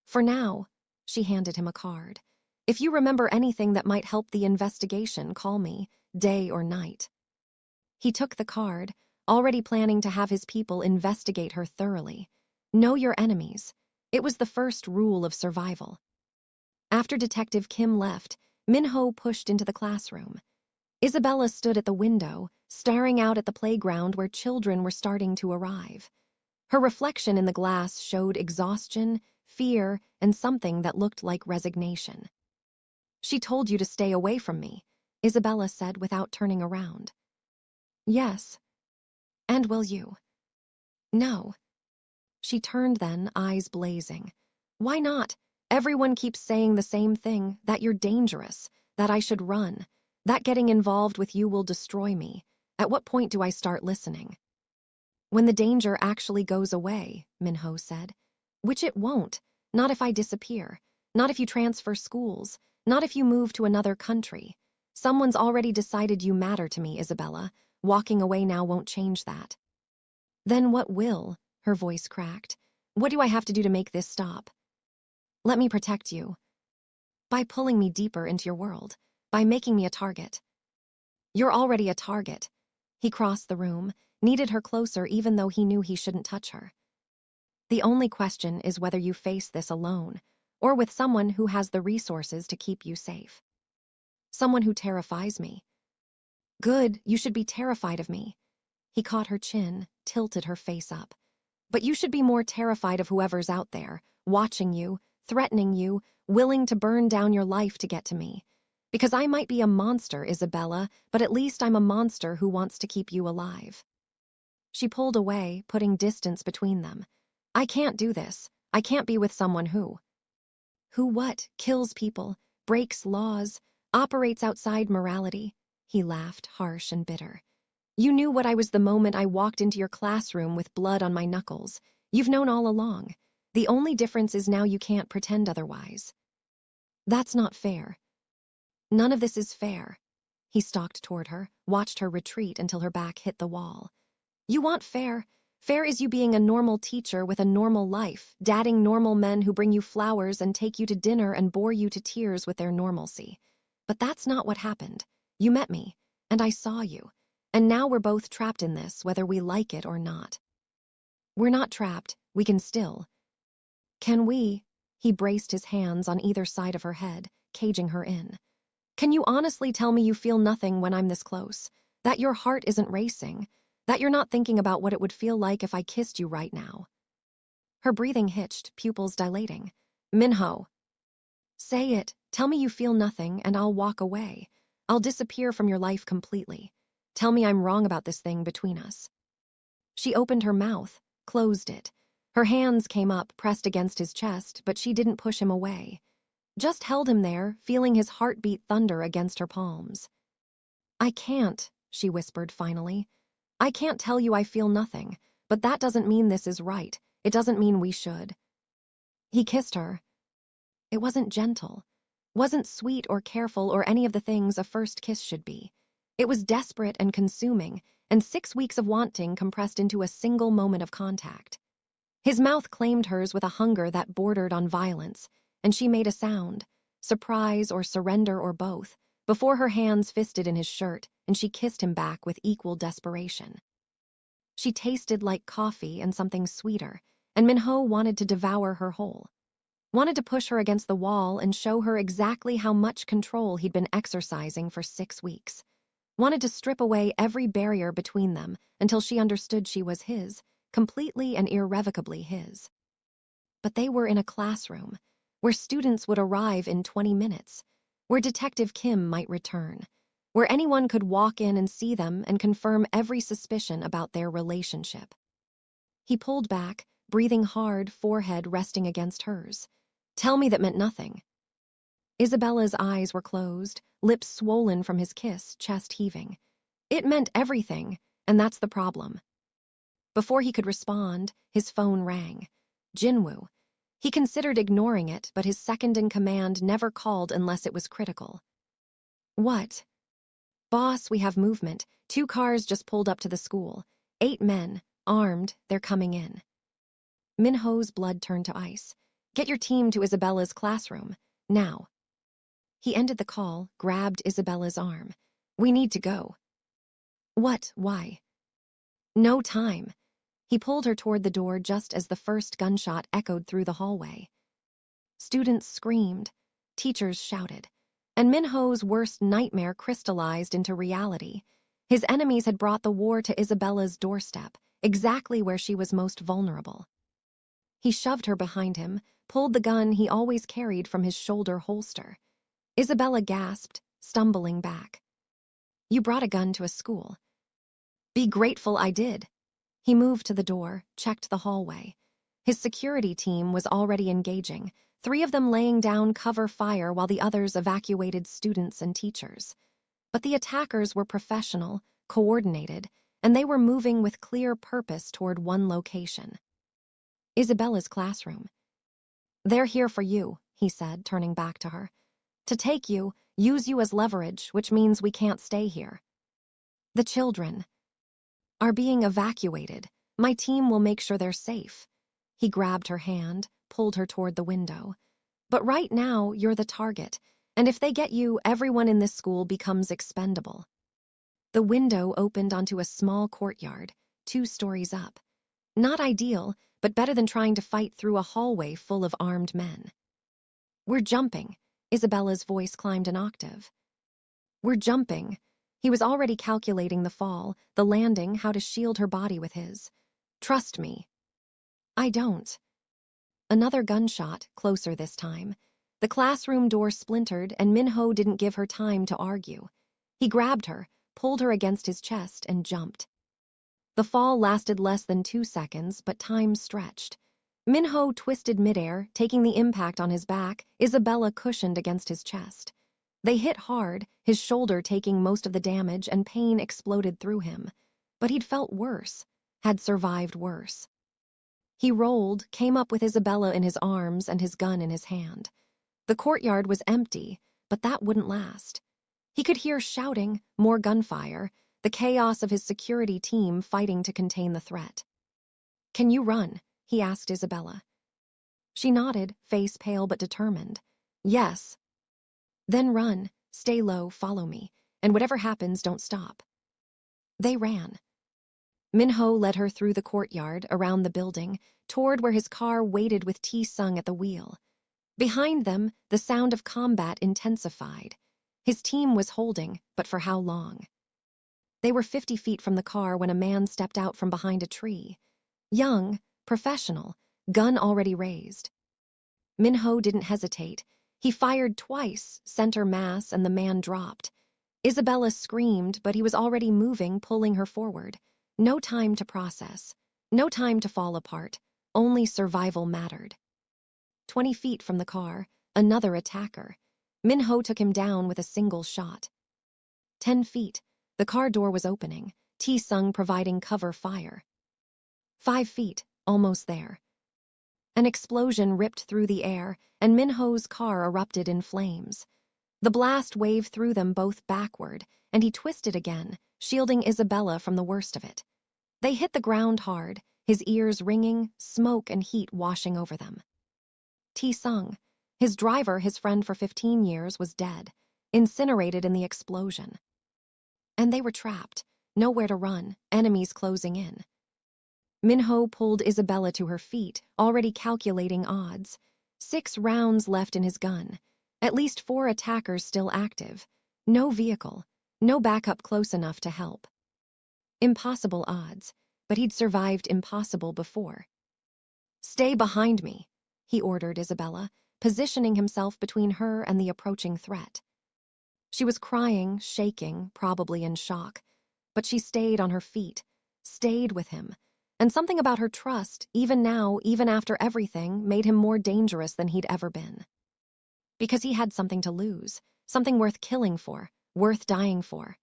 For now, she handed him a card. If you remember anything that might help the investigation, call me, day or night. He took the card, already planning to have his people investigate her thoroughly. Know your enemies. It was the first rule of survival. After Detective Kim left, Minho pushed into the classroom. Isabella stood at the window, staring out at the playground where children were starting to arrive. Her reflection in the glass showed exhaustion, fear, and something that looked like resignation. She told you to stay away from me, Isabella said without turning around. Yes. And will you? No. She turned then, eyes blazing. Why not? Everyone keeps saying the same thing, that you're dangerous, that I should run, that getting involved with you will destroy me. At what point do I start listening? When the danger actually goes away, Minho said. Which it won't. Not if I disappear. Not if you transfer schools. Not if you move to another country. Someone's already decided you matter to me, Isabella. Walking away now won't change that. Then what will? Her voice cracked. What do I have to do to make this stop? Let me protect you. By pulling me deeper into your world. By making me a target. You're already a target. He crossed the room, needed her closer even though he knew he shouldn't touch her. The only question is whether you face this alone, or with someone who has the resources to keep you safe. Someone who terrifies me. Good, you should be terrified of me. He caught her chin, tilted her face up. But you should be more terrified of whoever's out there, watching you, threatening you, willing to burn down your life to get to me. Because I might be a monster, Isabella, but at least I'm a monster who wants to keep you alive. She pulled away, putting distance between them. I can't do this. I can't be with someone who what? Kills people, breaks laws, operates outside morality. He laughed, harsh and bitter. You knew what I was the moment I walked into your classroom with blood on my knuckles. You've known all along. The only difference is now you can't pretend otherwise. That's not fair. None of this is fair. He stalked toward her, watched her retreat until her back hit the wall. You want fair. Fair is you being a normal teacher with a normal life, dating normal men who bring you flowers and take you to dinner and bore you to tears with their normalcy. But that's not what happened. You met me, and I saw you. And now we're both trapped in this, whether we like it or not. We're not trapped. We can still. Can we? He braced his hands on either side of her head, caging her in. Can you honestly tell me you feel nothing when I'm this close? That your heart isn't racing? That you're not thinking about what it would feel like if I kissed you right now? Her breathing hitched, pupils dilating. Minho. Say it. Tell me you feel nothing, and I'll walk away. I'll disappear from your life completely. Tell me I'm wrong about this thing between us. She opened her mouth, closed it. Her hands came up, pressed against his chest, but she didn't push him away. Just held him there, feeling his heartbeat thunder against her palms. I can't, she whispered finally. I can't tell you I feel nothing, but that doesn't mean this is right. It doesn't mean we should. He kissed her. It wasn't gentle, wasn't sweet or careful or any of the things a first kiss should be. It was desperate and consuming, and 6 weeks of wanting compressed into a single moment of contact. His mouth claimed hers with a hunger that bordered on violence, and she made a sound, surprise or surrender or both, before her hands fisted in his shirt, and she kissed him back with equal desperation. She tasted like coffee and something sweeter, and Minho wanted to devour her whole. Wanted to push her against the wall and show her exactly how much control he'd been exercising for 6 weeks. Wanted to strip away every barrier between them until she understood she was his, completely and irrevocably his. But they were in a classroom, where students would arrive in 20 minutes, where Detective Kim might return, where anyone could walk in and see them and confirm every suspicion about their relationship. He pulled back, breathing hard, forehead resting against hers. Tell me that meant nothing. Isabella's eyes were closed, lips swollen from his kiss, chest heaving. It meant everything, and that's the problem. Before he could respond, his phone rang. Jinwoo. He considered ignoring it, but his second-in-command never called unless it was critical. What? Boss, we have movement. 2 cars just pulled up to the school. 8 men, armed, they're coming in. Minho's blood turned to ice. Get your team to Isabella's classroom. Now. He ended the call, grabbed Isabella's arm. We need to go. What? Why? No time. He pulled her toward the door just as the first gunshot echoed through the hallway. Students screamed. Teachers shouted. And Minho's worst nightmare crystallized into reality. His enemies had brought the war to Isabella's doorstep, exactly where she was most vulnerable. He shoved her behind him, pulled the gun he always carried from his shoulder holster. Isabella gasped, stumbling back. You brought a gun to a school. Be grateful I did. He moved to the door, checked the hallway. His security team was already engaging, 3 of them laying down cover fire while the others evacuated students and teachers. But the attackers were professional, coordinated, and they were moving with clear purpose toward one location. Isabella's classroom. They're here for you, he said, turning back to her. To take you, use you as leverage, which means we can't stay here. The children are being evacuated. My team will make sure they're safe. He grabbed her hand, pulled her toward the window. But right now, you're the target, and if they get you, everyone in this school becomes expendable. The window opened onto a small courtyard, 2 stories up. Not ideal, but better than trying to fight through a hallway full of armed men. We're jumping. Isabella's voice climbed an octave. We're jumping. He was already calculating the fall, the landing, how to shield her body with his. Trust me. I don't. Another gunshot, closer this time. The classroom door splintered, and Minho didn't give her time to argue. He grabbed her, pulled her against his chest, and jumped. The fall lasted less than 2 seconds, but time stretched. Minho twisted midair, taking the impact on his back. Isabella cushioned against his chest. They hit hard, his shoulder taking most of the damage, and pain exploded through him. But he'd felt worse, had survived worse. He rolled, came up with Isabella in his arms and his gun in his hand. The courtyard was empty, but that wouldn't last. He could hear shouting, more gunfire, the chaos of his security team fighting to contain the threat. Can you run? He asked Isabella. She nodded, face pale but determined. Yes. Then run, stay low, follow me, and whatever happens, don't stop. They ran. Minho led her through the courtyard, around the building, toward where his car waited with T-Sung at the wheel. Behind them, the sound of combat intensified. His team was holding, but for how long? They were 50 feet from the car when a man stepped out from behind a tree. Young, professional, gun already raised. Minho didn't hesitate. He fired twice, center mass, and the man dropped. Isabella screamed, but he was already moving, pulling her forward. No time to process. No time to fall apart. Only survival mattered. 20 feet from the car, another attacker. Minho took him down with a single shot. 10 feet. The car door was opening, T-Sung providing cover fire. 5 feet, almost there. An explosion ripped through the air, and Minho's car erupted in flames. The blast waved through them both backward, and he twisted again, shielding Isabella from the worst of it. They hit the ground hard, his ears ringing, smoke and heat washing over them. T-Sung, his driver, his friend for 15 years, was dead, incinerated in the explosion. And they were trapped, nowhere to run, enemies closing in. Minho pulled Isabella to her feet, already calculating odds. 6 rounds left in his gun. At least 4 attackers still active. No vehicle, no backup close enough to help. Impossible odds, but he'd survived impossible before. "Stay behind me," he ordered Isabella, positioning himself between her and the approaching threat. She was crying, shaking, probably in shock, but she stayed on her feet, stayed with him, and something about her trust, even now, even after everything, made him more dangerous than he'd ever been. Because he had something to lose, something worth killing for, worth dying for.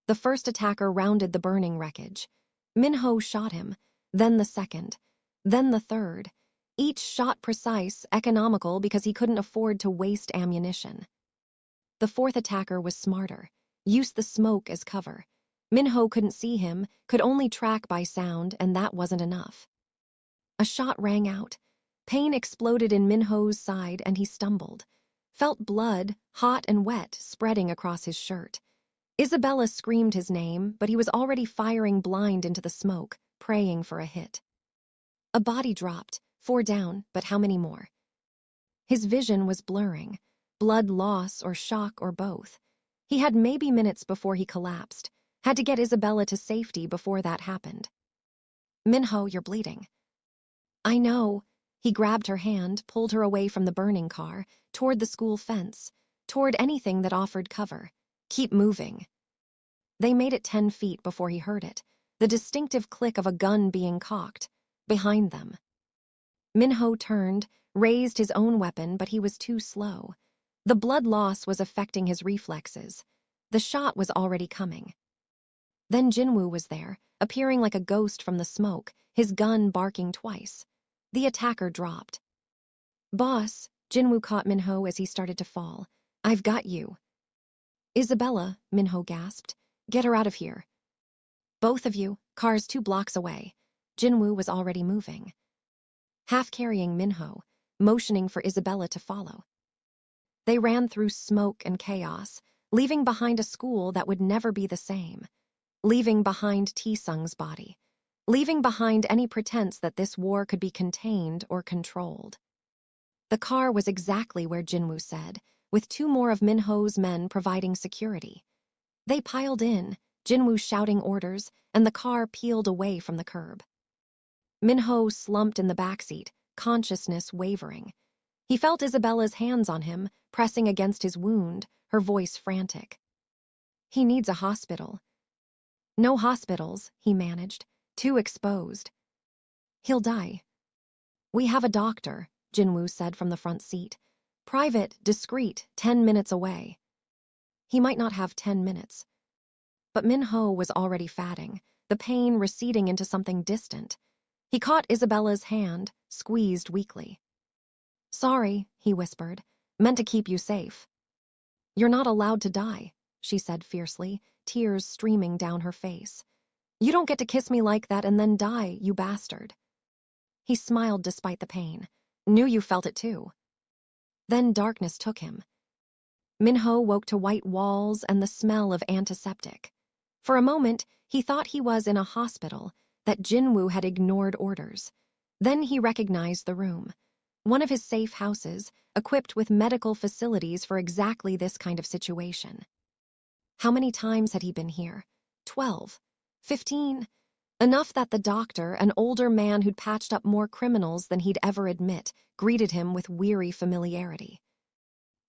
The first attacker rounded the burning wreckage. Minho shot him, then the second, then the third, each shot precise, economical because he couldn't afford to waste ammunition. The fourth attacker was smarter, used the smoke as cover. Minho couldn't see him, could only track by sound, and that wasn't enough. A shot rang out. Pain exploded in Minho's side, and he stumbled. Felt blood, hot and wet, spreading across his shirt. Isabella screamed his name, but he was already firing blind into the smoke, praying for a hit. A body dropped, 4 down, but how many more? His vision was blurring. Blood loss or shock or both. He had maybe minutes before he collapsed. Had to get Isabella to safety before that happened. "Minho, you're bleeding." "I know." He grabbed her hand, pulled her away from the burning car, toward the school fence, toward anything that offered cover. "Keep moving." They made it 10 feet before he heard it, the distinctive click of a gun being cocked, behind them. Minho turned, raised his own weapon, but he was too slow. The blood loss was affecting his reflexes. The shot was already coming. Then Jinwoo was there, appearing like a ghost from the smoke, his gun barking twice. The attacker dropped. "Boss," Jinwoo caught Minho as he started to fall. "I've got you." "Isabella," Minho gasped. "Get her out of here." "Both of you, car's 2 blocks away." Jinwoo was already moving. Half carrying Minho, motioning for Isabella to follow. They ran through smoke and chaos, leaving behind a school that would never be the same. Leaving behind T-Sung's body. Leaving behind any pretense that this war could be contained or controlled. The car was exactly where Jinwoo said, with 2 more of Minho's men providing security. They piled in, Jinwoo shouting orders, and the car peeled away from the curb. Minho slumped in the backseat, consciousness wavering. He felt Isabella's hands on him, pressing against his wound, her voice frantic. "He needs a hospital." "No hospitals," he managed, "too exposed." "He'll die." "We have a doctor," Jinwoo said from the front seat. "Private, discreet, 10 minutes away." He might not have 10 minutes. But Minho was already fatting, the pain receding into something distant. He caught Isabella's hand, squeezed weakly. "Sorry," he whispered, "meant to keep you safe." "You're not allowed to die," she said fiercely, tears streaming down her face. "You don't get to kiss me like that and then die, you bastard." He smiled despite the pain. "Knew you felt it too." Then darkness took him. Minho woke to white walls and the smell of antiseptic. For a moment, he thought he was in a hospital, that Jinwoo had ignored orders. Then he recognized the room. One of his safe houses, equipped with medical facilities for exactly this kind of situation. How many times had he been here? 12? 15? Enough that the doctor, an older man who'd patched up more criminals than he'd ever admit, greeted him with weary familiarity.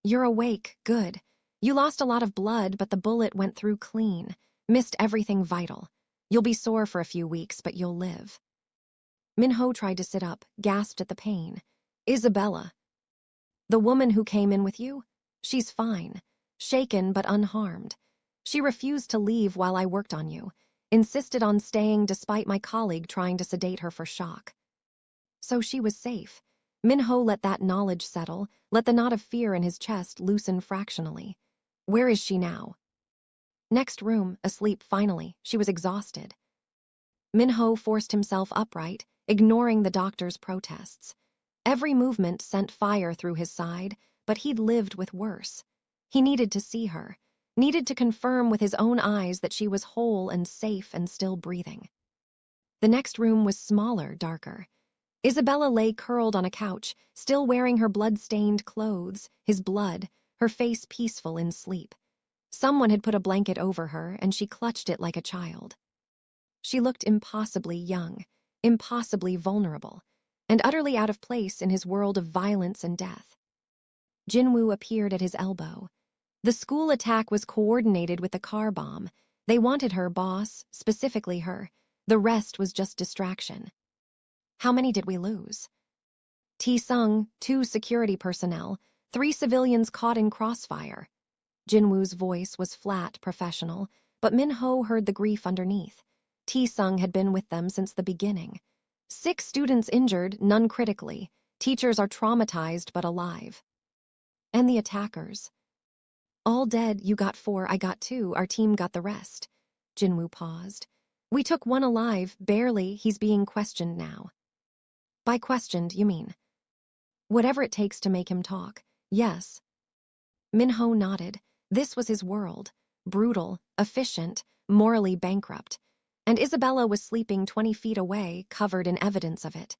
"You're awake, good. You lost a lot of blood, but the bullet went through clean. Missed everything vital. You'll be sore for a few weeks, but you'll live." Minho tried to sit up, gasped at the pain. "Isabella." "The woman who came in with you? She's fine. Shaken but unharmed. She refused to leave while I worked on you. Insisted on staying despite my colleague trying to sedate her for shock." So she was safe. Minho let that knowledge settle, let the knot of fear in his chest loosen fractionally. "Where is she now?" "Next room, asleep finally. She was exhausted." Minho forced himself upright, ignoring the doctor's protests. Every movement sent fire through his side, but he'd lived with worse. He needed to see her, needed to confirm with his own eyes that she was whole and safe and still breathing. The next room was smaller, darker. Isabella lay curled on a couch, still wearing her blood-stained clothes, his blood, her face peaceful in sleep. Someone had put a blanket over her, and she clutched it like a child. She looked impossibly young, impossibly vulnerable, and utterly out of place in his world of violence and death. Jinwoo appeared at his elbow. The school attack was coordinated with the car bomb. They wanted her, boss, specifically her. The rest was just distraction. "How many did we lose?" "T-Sung, 2 security personnel, 3 civilians caught in crossfire." Jinwoo's voice was flat, professional, but Minho heard the grief underneath. T-Sung had been with them since the beginning. 6 students injured, none critically. Teachers are traumatized but alive. "And the attackers?" "All dead. You got 4, I got 2, our team got the rest." Jinwoo paused. "We took 1 alive, barely. He's being questioned now." "By questioned, you mean?" "Whatever it takes to make him talk. Yes." Minho nodded. This was his world. Brutal, efficient, morally bankrupt. And Isabella was sleeping 20 feet away, covered in evidence of it.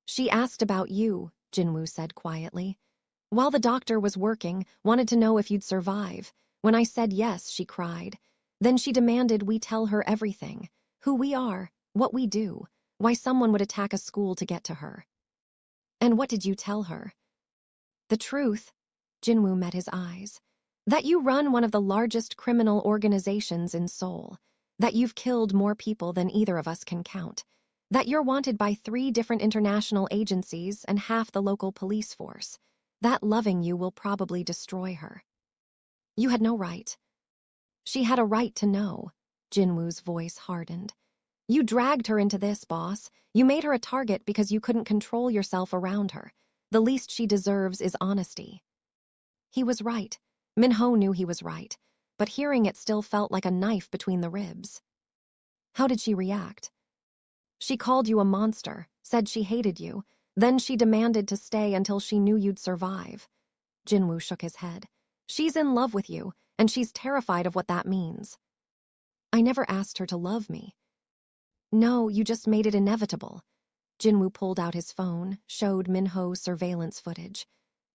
"She asked about you," Jinwoo said quietly. "While the doctor was working, wanted to know if you'd survive. When I said yes, she cried. Then she demanded we tell her everything. Who we are, what we do, why someone would attack a school to get to her." "And what did you tell her?" "The truth." Jinwoo met his eyes. "That you run one of the largest criminal organizations in Seoul. That you've killed more people than either of us can count. That you're wanted by 3 different international agencies and half the local police force. That loving you will probably destroy her." "You had no right." "She had a right to know." Jinwoo's voice hardened. "You dragged her into this, boss. You made her a target because you couldn't control yourself around her. The least she deserves is honesty." He was right. Minho knew he was right, but hearing it still felt like a knife between the ribs. "How did she react?" "She called you a monster, said she hated you. Then she demanded to stay until she knew you'd survive." Jinwoo shook his head. "She's in love with you, and she's terrified of what that means." "I never asked her to love me." "No, you just made it inevitable." Jinwoo pulled out his phone, showed Minho surveillance footage.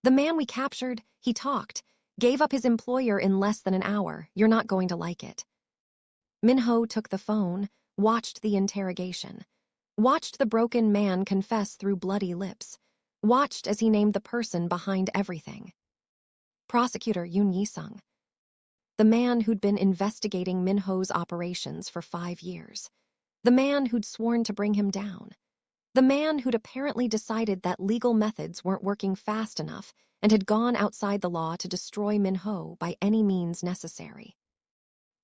"The man we captured, he talked. Gave up his employer in less than an hour. You're not going to like it." Minho took the phone, watched the interrogation. Watched the broken man confess through bloody lips. Watched as he named the person behind everything. Prosecutor Yoon Yi-sung. The man who'd been investigating Minho's operations for 5 years. The man who'd sworn to bring him down. The man who'd apparently decided that legal methods weren't working fast enough and had gone outside the law to destroy Minho by any means necessary,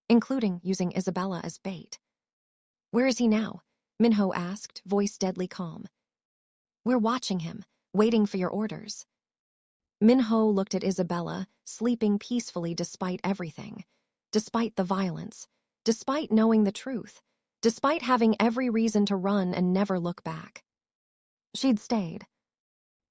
including using Isabella as bait. "Where is he now?" Minho asked, voice deadly calm. "We're watching him, waiting for your orders." Minho looked at Isabella, sleeping peacefully despite everything, despite the violence, despite knowing the truth, despite having every reason to run and never look back. She'd stayed.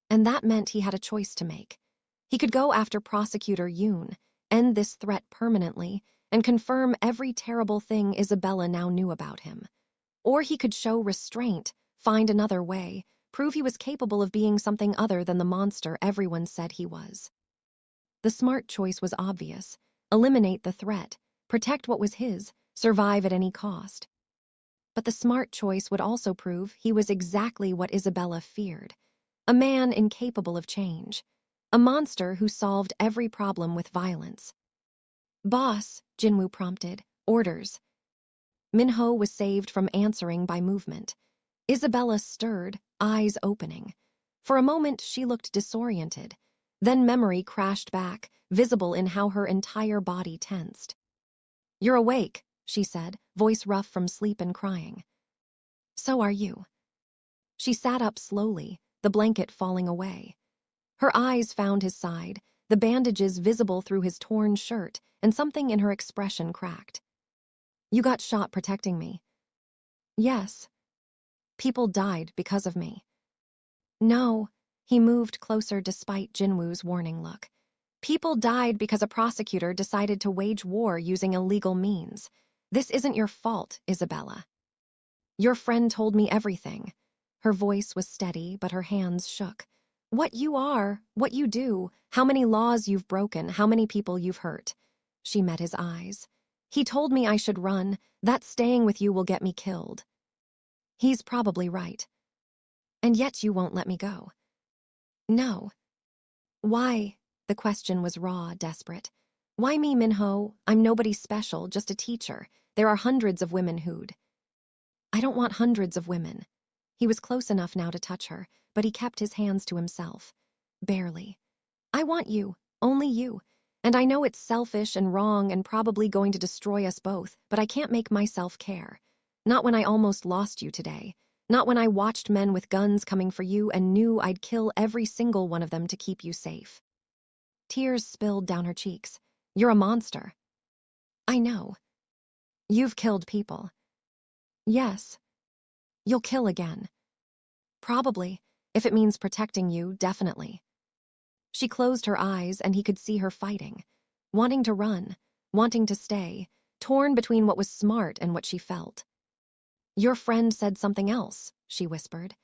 And that meant he had a choice to make. He could go after Prosecutor Yoon, end this threat permanently, and confirm every terrible thing Isabella now knew about him. Or he could show restraint, find another way, prove he was capable of being something other than the monster everyone said he was. The smart choice was obvious. Eliminate the threat, protect what was his, survive at any cost. But the smart choice would also prove he was exactly what Isabella feared. A man incapable of change. A monster who solved every problem with violence. "Boss," Jinwoo prompted. "Orders." Minho was saved from answering by movement. Isabella stirred, eyes opening. For a moment, she looked disoriented. Then memory crashed back, visible in how her entire body tensed. "You're awake," she said, voice rough from sleep and crying. "So are you." She sat up slowly, the blanket falling away. Her eyes found his side, the bandages visible through his torn shirt, and something in her expression cracked. "You got shot protecting me." "Yes." "People died because of me." "No." He moved closer despite Jinwoo's warning look. "People died because a prosecutor decided to wage war using illegal means. This isn't your fault, Isabella." "Your friend told me everything." Her voice was steady, but her hands shook. "What you are, what you do, how many laws you've broken, how many people you've hurt." She met his eyes. "He told me I should run, that staying with you will get me killed." "He's probably right." "And yet you won't let me go." "No." "Why?" The question was raw, desperate. "Why me, Minho? I'm nobody special, just a teacher. There are hundreds of women who'd—" "I don't want hundreds of women." He was close enough now to touch her, but he kept his hands to himself. Barely. "I want you, only you. And I know it's selfish and wrong and probably going to destroy us both, but I can't make myself care. Not when I almost lost you today. Not when I watched men with guns coming for you and knew I'd kill every single one of them to keep you safe." Tears spilled down her cheeks. "You're a monster." "I know." "You've killed people." "Yes." "You'll kill again." "Probably. If it means protecting you, definitely." She closed her eyes and he could see her fighting. Wanting to run, wanting to stay, torn between what was smart and what she felt. "Your friend said something else," she whispered.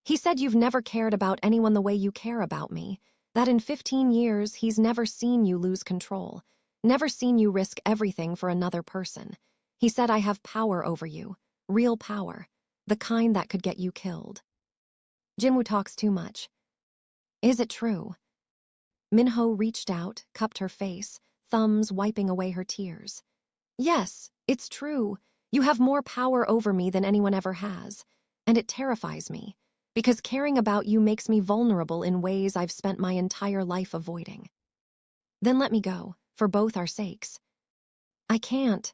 "He said you've never cared about anyone the way you care about me, that in 15 years he's never seen you lose control, never seen you risk everything for another person. He said I have power over you, real power, the kind that could get you killed." "Jinwoo talks too much." "Is it true?" Minho reached out, cupped her face, thumbs wiping away her tears. "Yes, it's true. You have more power over me than anyone ever has. And it terrifies me, because caring about you makes me vulnerable in ways I've spent my entire life avoiding." "Then let me go, for both our sakes." "I can't."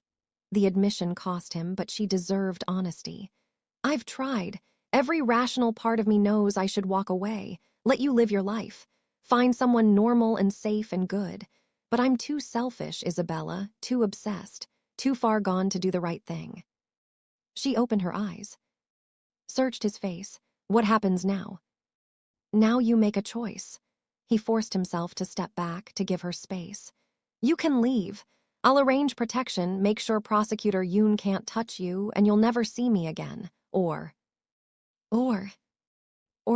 The admission cost him, but she deserved honesty. "I've tried. Every rational part of me knows I should walk away, let you live your life, find someone normal and safe and good. But I'm too selfish, Isabella, too obsessed, too far gone to do the right thing." She opened her eyes, searched his face. "What happens now?" "Now you make a choice." He forced himself to step back, to give her space. "You can leave. I'll arrange protection, make sure Prosecutor Yoon can't touch you, and you'll never see me again. Or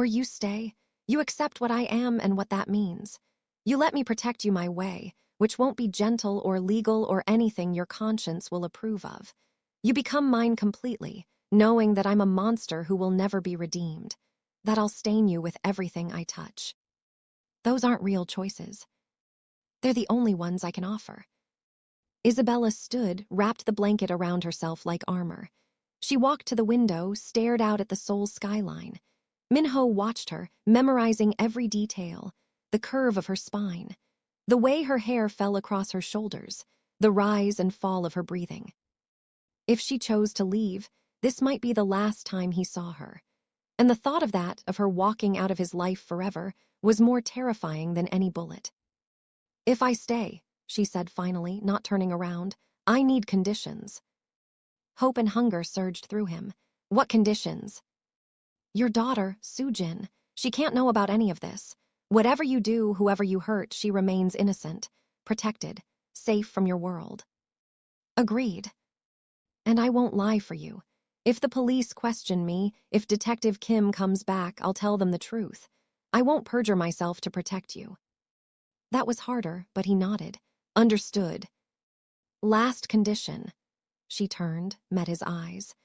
you stay. You accept what I am and what that means. You let me protect you my way, which won't be gentle or legal or anything your conscience will approve of. You become mine completely, knowing that I'm a monster who will never be redeemed, that I'll stain you with everything I touch. Those aren't real choices. They're the only ones I can offer." Isabella stood, wrapped the blanket around herself like armor. She walked to the window, stared out at the Seoul skyline. Minho watched her, memorizing every detail, the curve of her spine, the way her hair fell across her shoulders, the rise and fall of her breathing. If she chose to leave, this might be the last time he saw her. And the thought of that, of her walking out of his life forever, was more terrifying than any bullet. "If I stay," she said finally, not turning around, "I need conditions." Hope and hunger surged through him. "What conditions?" "Your daughter, Soojin. She can't know about any of this. Whatever you do, whoever you hurt, she remains innocent, protected, safe from your world." "Agreed." "And I won't lie for you. If the police question me, if Detective Kim comes back, I'll tell them the truth. I won't perjure myself to protect you." That was harder, but he nodded. "Understood." "Last condition." She turned, met his eyes.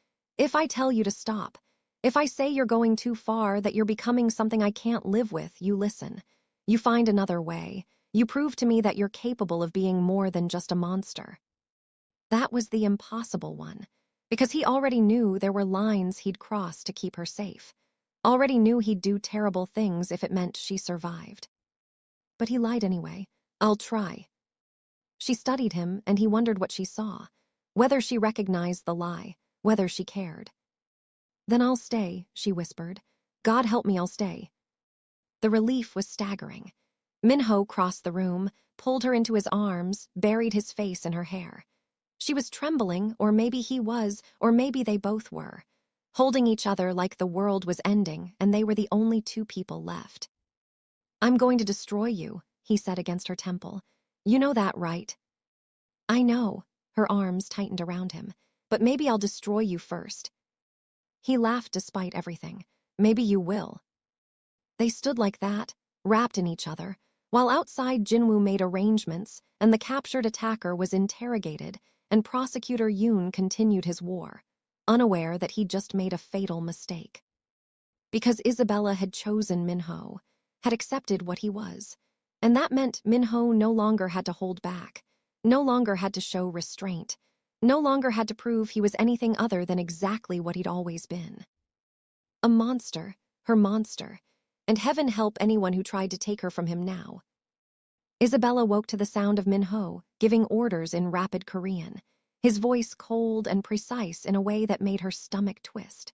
If I tell you to stop, if I say you're going too far, that you're becoming something I can't live with, you listen. You find another way. You prove to me that you're capable of being more than just a monster. That was the impossible one, because he already knew there were lines he'd cross to keep her safe. Already knew he'd do terrible things if it meant she survived. But he lied anyway. I'll try. She studied him, and he wondered what she saw, whether she recognized the lie, whether she cared. Then I'll stay, she whispered. God help me, I'll stay. The relief was staggering. Minho crossed the room, pulled her into his arms, buried his face in her hair. She was trembling, or maybe he was, or maybe they both were, holding each other like the world was ending and they were the only two people left. I'm going to destroy you, he said against her temple. You know that, right? I know, her arms tightened around him, but maybe I'll destroy you first. He laughed despite everything. Maybe you will. They stood like that, wrapped in each other, while outside Jinwoo made arrangements and the captured attacker was interrogated and Prosecutor Yoon continued his war, unaware that he'd just made a fatal mistake. Because Isabella had chosen Minho, had accepted what he was, and that meant Minho no longer had to hold back, no longer had to show restraint, no longer had to prove he was anything other than exactly what he'd always been. A monster, her monster, and heaven help anyone who tried to take her from him now. Isabella woke to the sound of Minho giving orders in rapid Korean, his voice cold and precise in a way that made her stomach twist.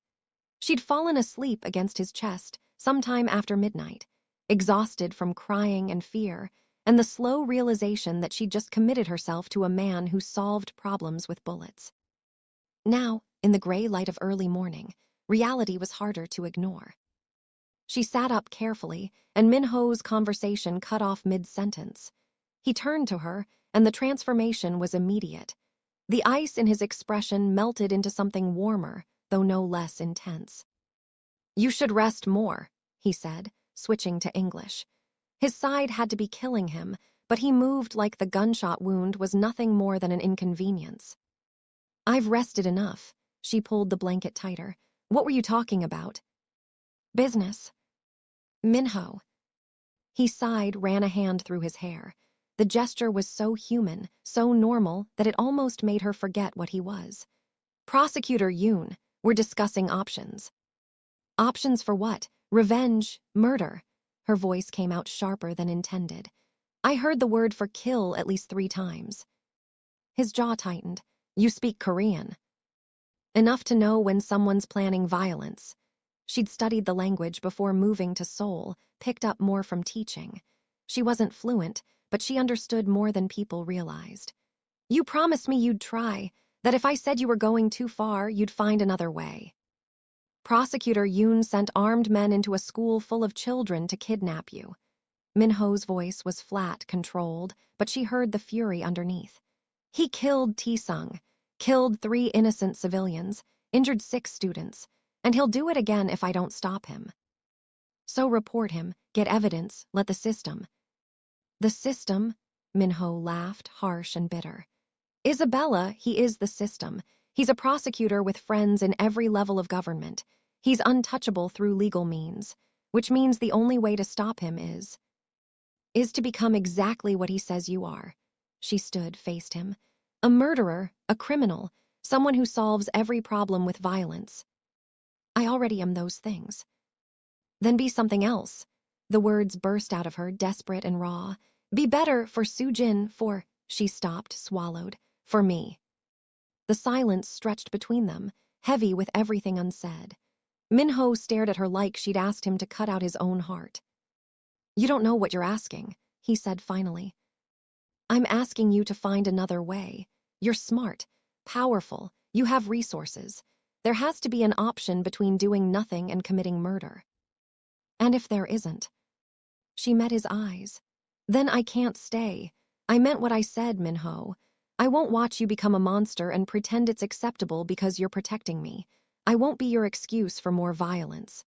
She'd fallen asleep against his chest sometime after midnight, exhausted from crying and fear, and the slow realization that she'd just committed herself to a man who solved problems with bullets. Now, in the gray light of early morning, reality was harder to ignore. She sat up carefully, and Minho's conversation cut off mid-sentence. He turned to her, and the transformation was immediate. The ice in his expression melted into something warmer, though no less intense. You should rest more, he said, switching to English. His side had to be killing him, but he moved like the gunshot wound was nothing more than an inconvenience. I've rested enough. She pulled the blanket tighter. What were you talking about? Business. Minho. He sighed, ran a hand through his hair. The gesture was so human, so normal, that it almost made her forget what he was. Prosecutor Yoon, we're discussing options. Options for what? Revenge, murder. Her voice came out sharper than intended. I heard the word for kill at least 3 times. His jaw tightened. You speak Korean. Enough to know when someone's planning violence. She'd studied the language before moving to Seoul, picked up more from teaching. She wasn't fluent, but she understood more than people realized. You promised me you'd try, that if I said you were going too far, you'd find another way. Prosecutor Yoon sent armed men into a school full of children to kidnap you. Minho's voice was flat, controlled, but she heard the fury underneath. He killed Taesung, killed 3 innocent civilians, injured 6 students, and he'll do it again if I don't stop him. So report him, get evidence, let the system. The system? Minho laughed, harsh and bitter. Isabella, he is the system. He's a prosecutor with friends in every level of government. He's untouchable through legal means, which means the only way to stop him is to become exactly what he says you are. She stood, faced him. A murderer, a criminal, someone who solves every problem with violence. I already am those things. Then be something else. The words burst out of her, desperate and raw. Be better for Soo-jin, for... She stopped, swallowed. For me. The silence stretched between them, heavy with everything unsaid. Minho stared at her like she'd asked him to cut out his own heart. You don't know what you're asking, he said finally. I'm asking you to find another way. You're smart, powerful, you have resources. There has to be an option between doing nothing and committing murder. And if there isn't? She met his eyes. Then I can't stay. I meant what I said, Minho. I won't watch you become a monster and pretend it's acceptable because you're protecting me. I won't be your excuse for more violence.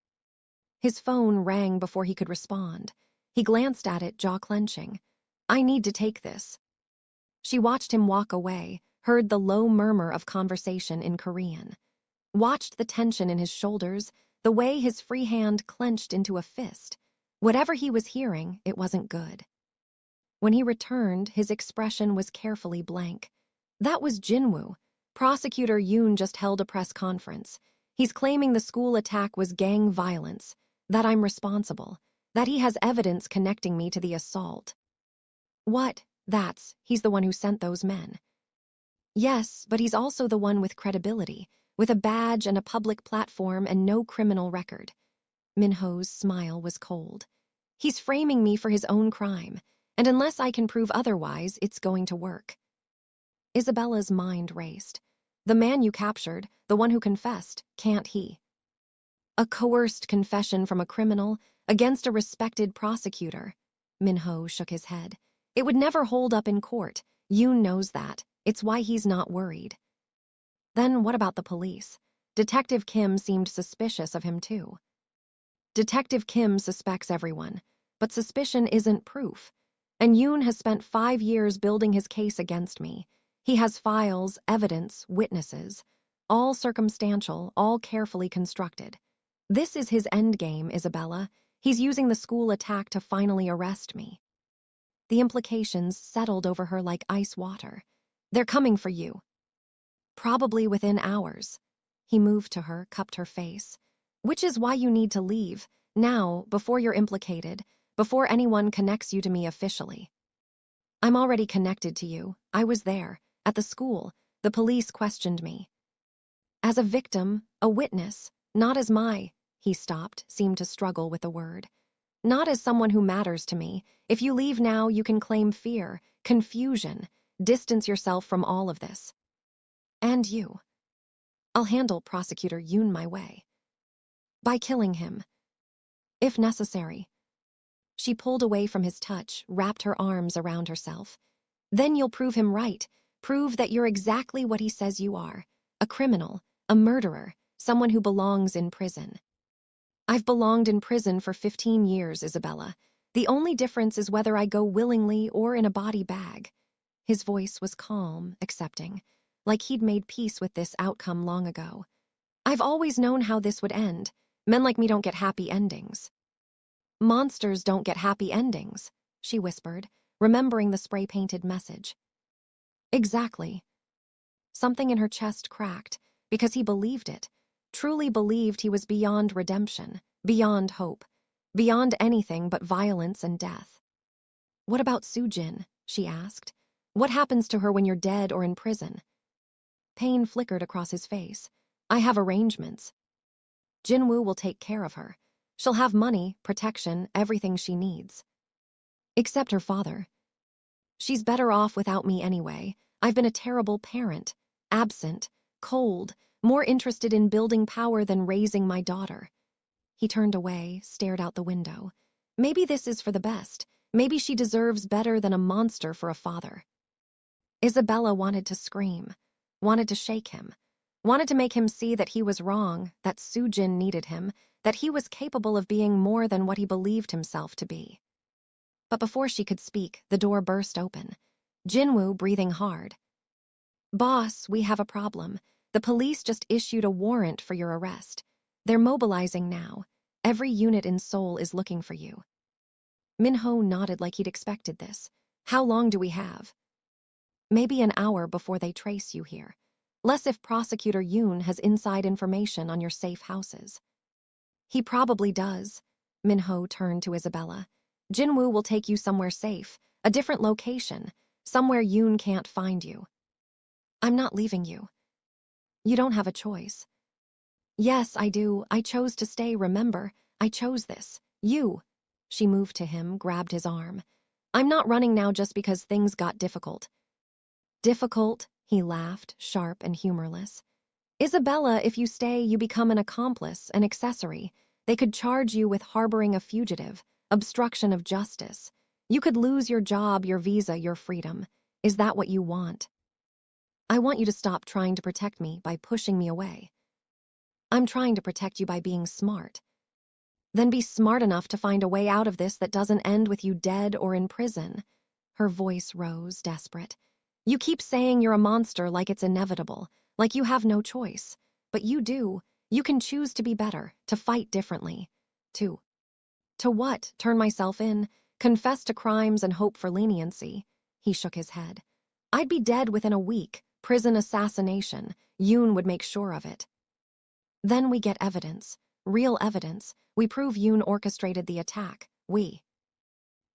His phone rang before he could respond. He glanced at it, jaw clenching. I need to take this. She watched him walk away, heard the low murmur of conversation in Korean. watched the tension in his shoulders, the way his free hand clenched into a fist. Whatever he was hearing, it wasn't good. When he returned, his expression was carefully blank. That was Jinwoo. Prosecutor Yoon just held a press conference. He's claiming the school attack was gang violence, that I'm responsible, that he has evidence connecting me to the assault. What? He's the one who sent those men. Yes, but he's also the one with credibility, with a badge and a public platform and no criminal record. Minho's smile was cold. He's framing me for his own crime, and unless I can prove otherwise, it's going to work. Isabella's mind raced. The man you captured, the one who confessed, can't he? A coerced confession from a criminal against a respected prosecutor. Minho shook his head. It would never hold up in court. Yoon knows that. It's why he's not worried. Then what about the police? Detective Kim seemed suspicious of him too. Detective Kim suspects everyone, but suspicion isn't proof. And Yoon has spent 5 years building his case against me. He has files, evidence, witnesses, all circumstantial, all carefully constructed. This is his endgame, Isabella. He's using the school attack to finally arrest me. The implications settled over her like ice water. They're coming for you. Probably within hours. He moved to her, cupped her face. Which is why you need to leave, now, before you're implicated, before anyone connects you to me officially. I'm already connected to you. I was there, at the school. The police questioned me. As a victim, a witness, not as he stopped, seemed to struggle with the word. Not as someone who matters to me. If you leave now, you can claim fear, confusion, distance yourself from all of this. And you. I'll handle Prosecutor Yoon my way. By killing him. If necessary. She pulled away from his touch, wrapped her arms around herself. Then you'll prove him right. Prove that you're exactly what he says you are. A criminal, a murderer, someone who belongs in prison. I've belonged in prison for 15 years, Isabella. The only difference is whether I go willingly or in a body bag. His voice was calm, accepting, like he'd made peace with this outcome long ago. I've always known how this would end. Men like me don't get happy endings. Monsters don't get happy endings, she whispered, remembering the spray-painted message. Exactly. Something in her chest cracked, because he believed it, truly believed he was beyond redemption, beyond hope, beyond anything but violence and death. What about Sujin? She asked. What happens to her when you're dead or in prison? Pain flickered across his face. I have arrangements. Jinwoo will take care of her. She'll have money, protection, everything she needs. Except her father. She's better off without me anyway. I've been a terrible parent, absent, cold, more interested in building power than raising my daughter. He turned away, stared out the window. Maybe this is for the best. Maybe she deserves better than a monster for a father. Isabella wanted to scream, wanted to shake him, wanted to make him see that he was wrong, that Sujin needed him, that he was capable of being more than what he believed himself to be. But before she could speak, the door burst open. Jinwoo breathing hard. Boss, we have a problem. The police just issued a warrant for your arrest. They're mobilizing now. Every unit in Seoul is looking for you. Minho nodded like he'd expected this. How long do we have? Maybe an hour before they trace you here. Less if Prosecutor Yoon has inside information on your safe houses. He probably does. Minho turned to Isabella. Jinwoo will take you somewhere safe, a different location, somewhere Yoon can't find you. I'm not leaving you. You don't have a choice. Yes, I do. I chose to stay, remember? I chose this. You. She moved to him, grabbed his arm. I'm not running now just because things got difficult. Difficult? He laughed, sharp and humorless. Isabella, if you stay, you become an accomplice, an accessory. They could charge you with harboring a fugitive, obstruction of justice. You could lose your job, your visa, your freedom. Is that what you want? I want you to stop trying to protect me by pushing me away. I'm trying to protect you by being smart. Then be smart enough to find a way out of this that doesn't end with you dead or in prison. Her voice rose, desperate. You keep saying you're a monster like it's inevitable, like you have no choice. But you do. You can choose to be better, to fight differently. To what? Turn myself in, confess to crimes and hope for leniency. He shook his head. I'd be dead within a week. Prison assassination. Yoon would make sure of it. Then we get evidence. Real evidence. We prove Yoon orchestrated the attack.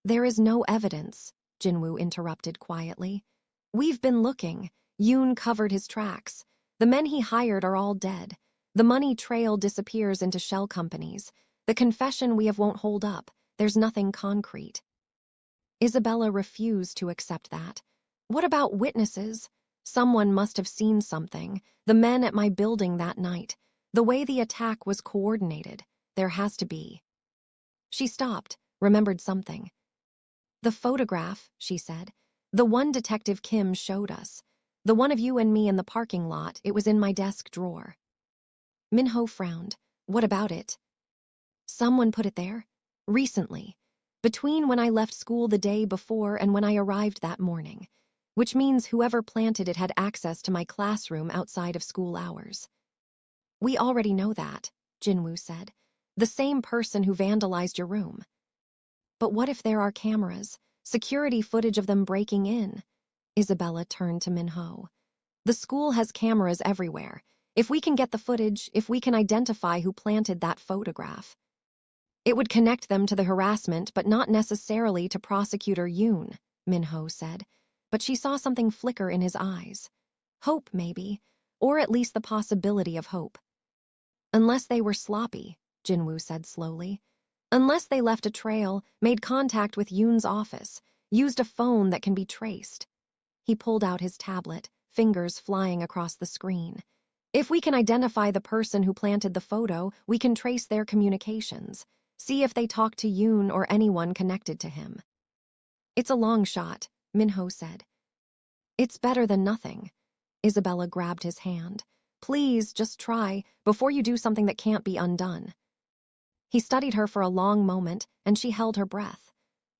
There is no evidence, Jinwoo interrupted quietly. We've been looking. Yoon covered his tracks. The men he hired are all dead. The money trail disappears into shell companies. The confession we have won't hold up. There's nothing concrete. Isabella refused to accept that. What about witnesses? Someone must have seen something. The men at my building that night. The way the attack was coordinated. There has to be. She stopped, remembered something. The photograph, she said. The one Detective Kim showed us. The one of you and me in the parking lot. It was in my desk drawer. Minho frowned. What about it? Someone put it there? Recently. Between when I left school the day before and when I arrived that morning. Which means whoever planted it had access to my classroom outside of school hours. We already know that, Jinwoo said. The same person who vandalized your room. But what if there are cameras, security footage of them breaking in? Isabella turned to Minho. The school has cameras everywhere. If we can get the footage, if we can identify who planted that photograph. It would connect them to the harassment, but not necessarily to Prosecutor Yoon, Minho said. But she saw something flicker in his eyes. Hope, maybe, or at least the possibility of hope. Unless they were sloppy, Jinwoo said slowly. Unless they left a trail, made contact with Yoon's office, used a phone that can be traced. He pulled out his tablet, fingers flying across the screen. If we can identify the person who planted the photo, we can trace their communications, see if they talked to Yoon or anyone connected to him. It's a long shot, Minho said. It's better than nothing. Isabella grabbed his hand. Please, just try, before you do something that can't be undone. He studied her for a long moment, and she held her breath,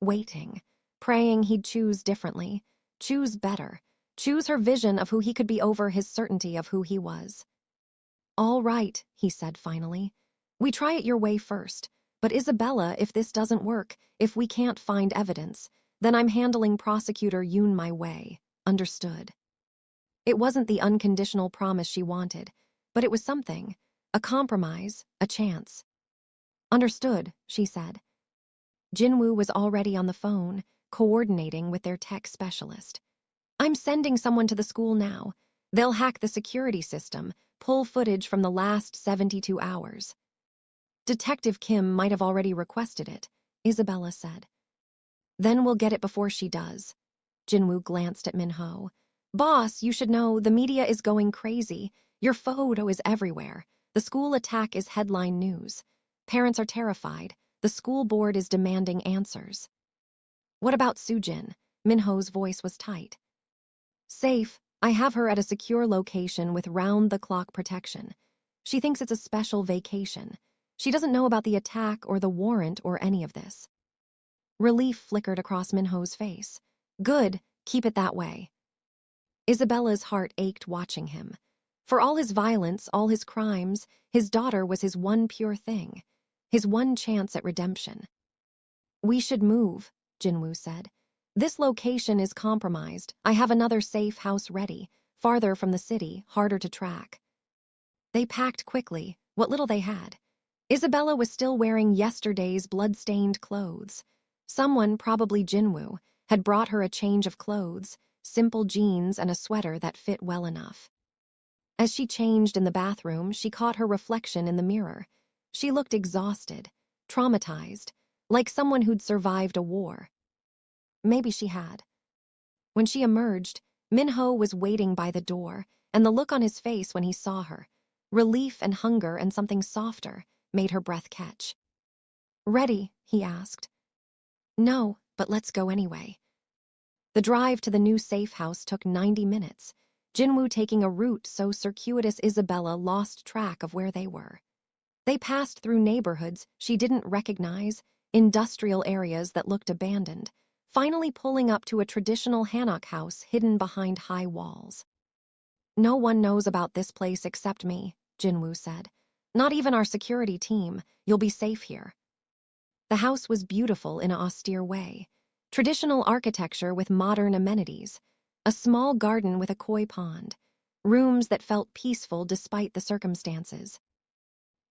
waiting, praying he'd choose differently, choose better, choose her vision of who he could be over his certainty of who he was. All right, he said finally. We try it your way first. But Isabella, if this doesn't work, if we can't find evidence, then I'm handling Prosecutor Yoon my way. Understood? It wasn't the unconditional promise she wanted, but it was something, a compromise, a chance. Understood, she said. Jinwoo was already on the phone, coordinating with their tech specialist. I'm sending someone to the school now. They'll hack the security system, pull footage from the last 72 hours. Detective Kim might have already requested it, Isabella said. Then we'll get it before she does. Jinwoo glanced at Minho. Boss, you should know, the media is going crazy. Your photo is everywhere. The school attack is headline news. Parents are terrified. The school board is demanding answers. What about Soojin? Minho's voice was tight. Safe. I have her at a secure location with round-the-clock protection. She thinks it's a special vacation. She doesn't know about the attack or the warrant or any of this. Relief flickered across Minho's face. Good, keep it that way. Isabella's heart ached watching him. For all his violence, all his crimes, his daughter was his one pure thing, his one chance at redemption. We should move, Jinwoo said. This location is compromised. I have another safe house ready, farther from the city, harder to track. They packed quickly, what little they had. Isabella was still wearing yesterday's blood-stained clothes. Someone, probably Jinwoo, had brought her a change of clothes, simple jeans and a sweater that fit well enough. As she changed in the bathroom, she caught her reflection in the mirror. She looked exhausted, traumatized, like someone who'd survived a war. Maybe she had. When she emerged, Minho was waiting by the door, and the look on his face when he saw her, relief and hunger and something softer, made her breath catch. Ready? He asked. No, but let's go anyway. The drive to the new safe house took 90 minutes, Jinwoo taking a route so circuitous Isabella lost track of where they were. They passed through neighborhoods she didn't recognize, industrial areas that looked abandoned, finally pulling up to a traditional hanok house hidden behind high walls. No one knows about this place except me, Jinwoo said. Not even our security team. You'll be safe here. The house was beautiful in an austere way. Traditional architecture with modern amenities. A small garden with a koi pond. Rooms that felt peaceful despite the circumstances.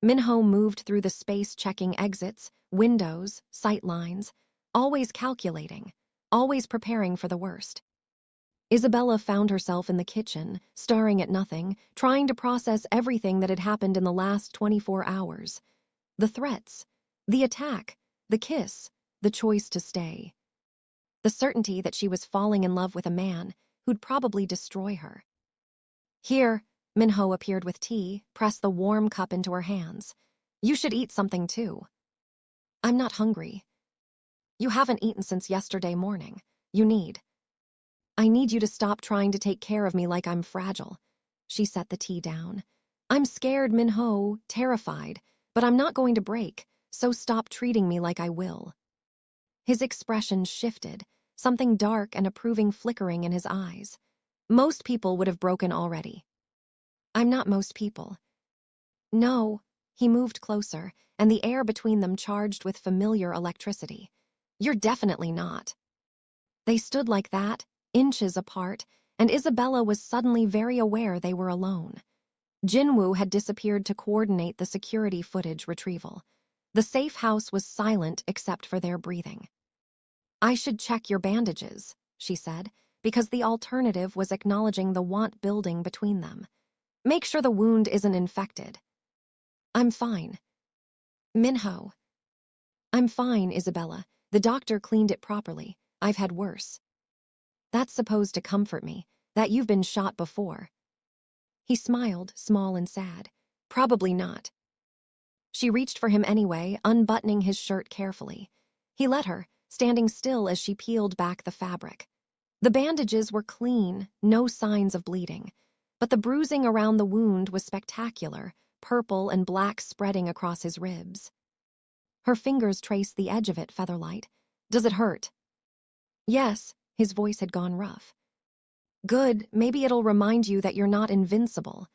Minho moved through the space-checking exits, windows, sight lines, always calculating, always preparing for the worst. Isabella found herself in the kitchen, staring at nothing, trying to process everything that had happened in the last 24 hours. The threats, the attack, the kiss, the choice to stay. The certainty that she was falling in love with a man who'd probably destroy her. Here, Minho appeared with tea, pressed the warm cup into her hands. You should eat something too. I'm not hungry. You haven't eaten since yesterday morning. You need. I need you to stop trying to take care of me like I'm fragile. She set the tea down. I'm scared, Minho, terrified, but I'm not going to break, so stop treating me like I will. His expression shifted, something dark and approving flickering in his eyes. Most people would have broken already. I'm not most people. No, he moved closer, and the air between them charged with familiar electricity. You're definitely not. They stood like that, inches apart, and Isabella was suddenly very aware they were alone. Jinwoo had disappeared to coordinate the security footage retrieval. The safe house was silent except for their breathing. I should check your bandages, she said, because the alternative was acknowledging the want building between them. Make sure the wound isn't infected. I'm fine. Minho. I'm fine, Isabella. The doctor cleaned it properly. I've had worse. That's supposed to comfort me, that you've been shot before. He smiled, small and sad. Probably not. She reached for him anyway, unbuttoning his shirt carefully. He let her, standing still as she peeled back the fabric. The bandages were clean, no signs of bleeding, but the bruising around the wound was spectacular, purple and black spreading across his ribs. Her fingers traced the edge of it, Featherlight. Does it hurt? Yes, his voice had gone rough. Good, maybe it'll remind you that you're not invincible.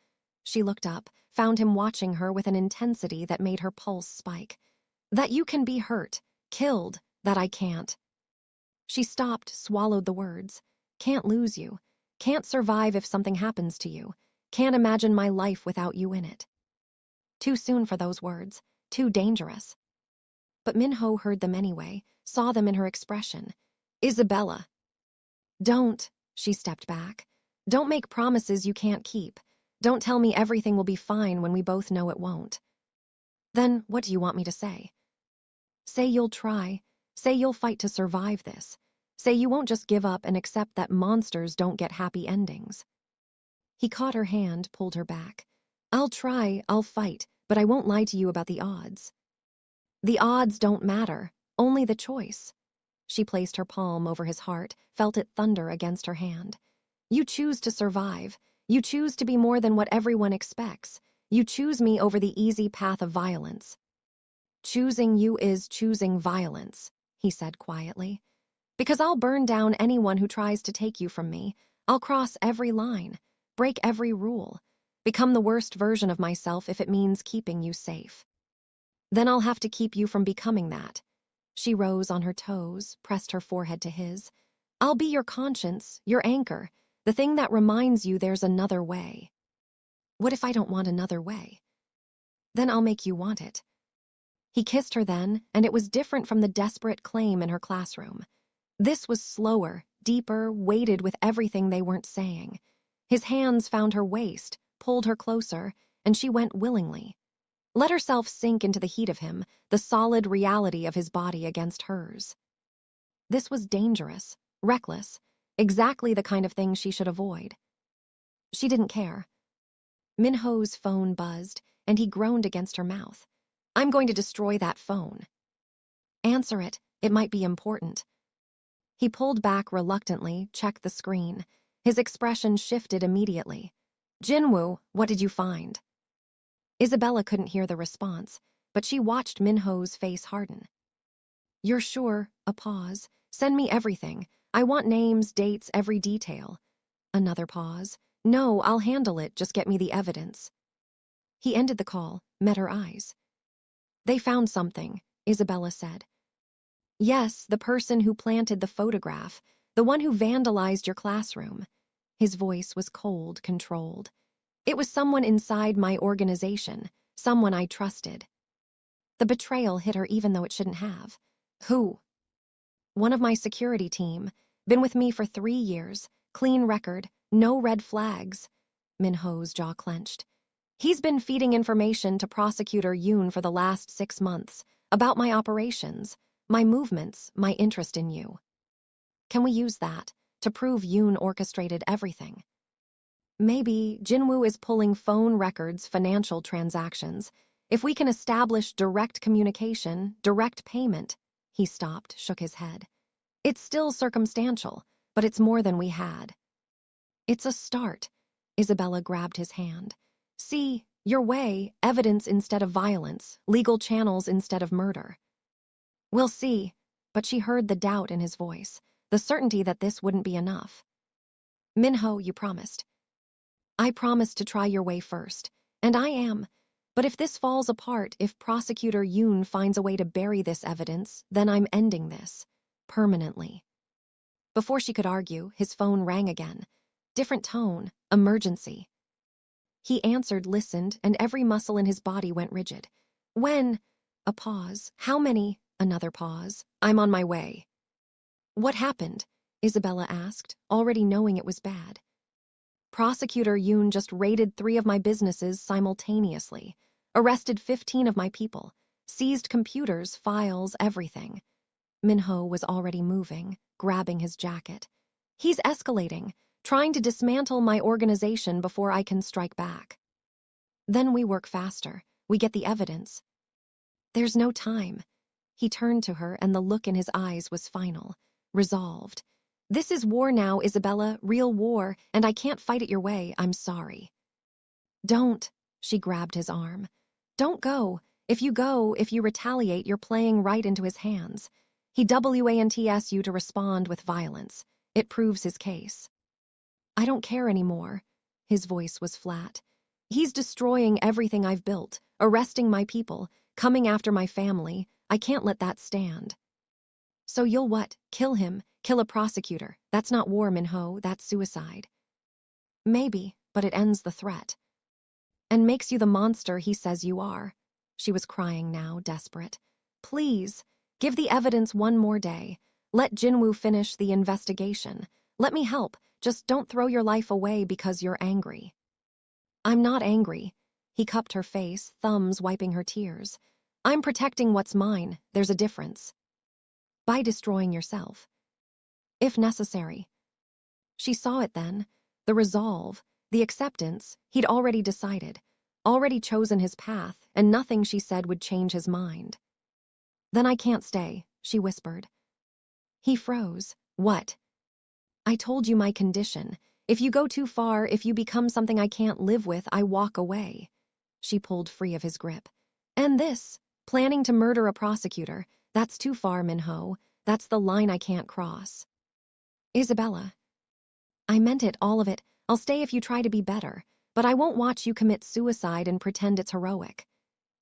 She looked up, found him watching her with an intensity that made her pulse spike. That you can be hurt, killed, that I can't. She stopped, swallowed the words. Can't lose you. Can't survive if something happens to you. Can't imagine my life without you in it. Too soon for those words. Too dangerous. But Minho heard them anyway, saw them in her expression. Isabella. Don't, she stepped back. Don't make promises you can't keep. Don't tell me everything will be fine when we both know it won't. Then what do you want me to say? Say you'll try. Say you'll fight to survive this. Say you won't just give up and accept that monsters don't get happy endings. He caught her hand, pulled her back. I'll try, I'll fight, but I won't lie to you about the odds. The odds don't matter, only the choice. She placed her palm over his heart, felt it thunder against her hand. You choose to survive. You choose to be more than what everyone expects. You choose me over the easy path of violence. Choosing you is choosing violence, he said quietly. Because I'll burn down anyone who tries to take you from me. I'll cross every line, break every rule, become the worst version of myself if it means keeping you safe. Then I'll have to keep you from becoming that. She rose on her toes, pressed her forehead to his. I'll be your conscience, your anchor, the thing that reminds you there's another way. What if I don't want another way? Then I'll make you want it. He kissed her then, and it was different from the desperate claim in her classroom. This was slower, deeper, weighted with everything they weren't saying. His hands found her waist, pulled her closer, and she went willingly. Let herself sink into the heat of him, the solid reality of his body against hers. This was dangerous, reckless, exactly the kind of thing she should avoid. She didn't care. Minho's phone buzzed, and he groaned against her mouth. I'm going to destroy that phone. Answer it, it might be important. He pulled back reluctantly, checked the screen. His expression shifted immediately. Jinwoo, what did you find? Isabella couldn't hear the response, but she watched Minho's face harden. You're sure? A pause. Send me everything. I want names, dates, every detail. Another pause. No, I'll handle it, just get me the evidence. He ended the call, met her eyes. They found something, Isabella said. Yes, the person who planted the photograph, the one who vandalized your classroom. His voice was cold, controlled. It was someone inside my organization, someone I trusted. The betrayal hit her even though it shouldn't have. Who? One of my security team. Been with me for 3 years. Clean record. No red flags. Minho's jaw clenched. He's been feeding information to Prosecutor Yoon for the last 6 months about my operations, my movements, my interest in you. Can we use that to prove Yoon orchestrated everything? Maybe Jinwoo is pulling phone records, financial transactions. If we can establish direct communication, direct payment. He stopped, shook his head. It's still circumstantial, but it's more than we had. It's a start. Isabella grabbed his hand. See, your way, evidence instead of violence, legal channels instead of murder. We'll see, but she heard the doubt in his voice, the certainty that this wouldn't be enough. Minho, you promised. I promised to try your way first, and I am. But if this falls apart, if Prosecutor Yoon finds a way to bury this evidence, then I'm ending this. Permanently. Before she could argue, his phone rang again. Different tone, emergency. He answered, listened, and every muscle in his body went rigid. When? A pause. How many? Another pause. I'm on my way. What happened? Isabella asked, already knowing it was bad. Prosecutor Yoon just raided 3 of my businesses simultaneously, arrested 15 of my people, seized computers, files, everything. Minho was already moving, grabbing his jacket. He's escalating, trying to dismantle my organization before I can strike back. Then we work faster. We get the evidence. There's no time. He turned to her, and the look in his eyes was final, resolved. This is war now, Isabella, real war, and I can't fight it your way, I'm sorry. Don't, she grabbed his arm. Don't go. If you go, if you retaliate, you're playing right into his hands. He wants you to respond with violence. It proves his case. I don't care anymore. His voice was flat. He's destroying everything I've built, arresting my people, coming after my family. I can't let that stand. So you'll what? Kill him? Kill a prosecutor? That's not war, Minho, that's suicide. Maybe, but it ends the threat. And makes you the monster he says you are. She was crying now, desperate. Please, give the evidence one more day. Let Jinwoo finish the investigation. Let me help. Just don't throw your life away because you're angry. I'm not angry. He cupped her face, thumbs wiping her tears. I'm protecting what's mine. There's a difference. By destroying yourself. If necessary. She saw it then. The resolve, the acceptance. He'd already decided, already chosen his path, and nothing she said would change his mind. Then I can't stay, she whispered. He froze. What? I told you my condition. If you go too far, if you become something I can't live with, I walk away. She pulled free of his grip. And this, planning to murder a prosecutor, that's too far, Minho. That's the line I can't cross. Isabella. I meant it, all of it. I'll stay if you try to be better, but I won't watch you commit suicide and pretend it's heroic.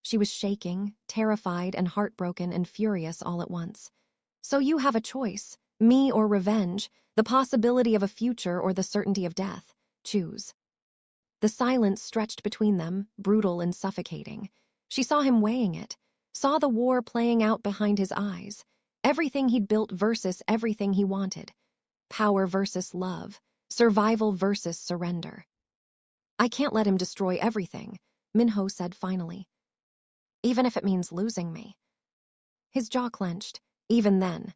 She was shaking, terrified and heartbroken and furious all at once. So you have a choice, me or revenge, the possibility of a future or the certainty of death. Choose. The silence stretched between them, brutal and suffocating. She saw him weighing it, saw the war playing out behind his eyes, everything he'd built versus everything he wanted. Power versus love, survival versus surrender. I can't let him destroy everything, Minho said finally. Even if it means losing me. His jaw clenched, even then.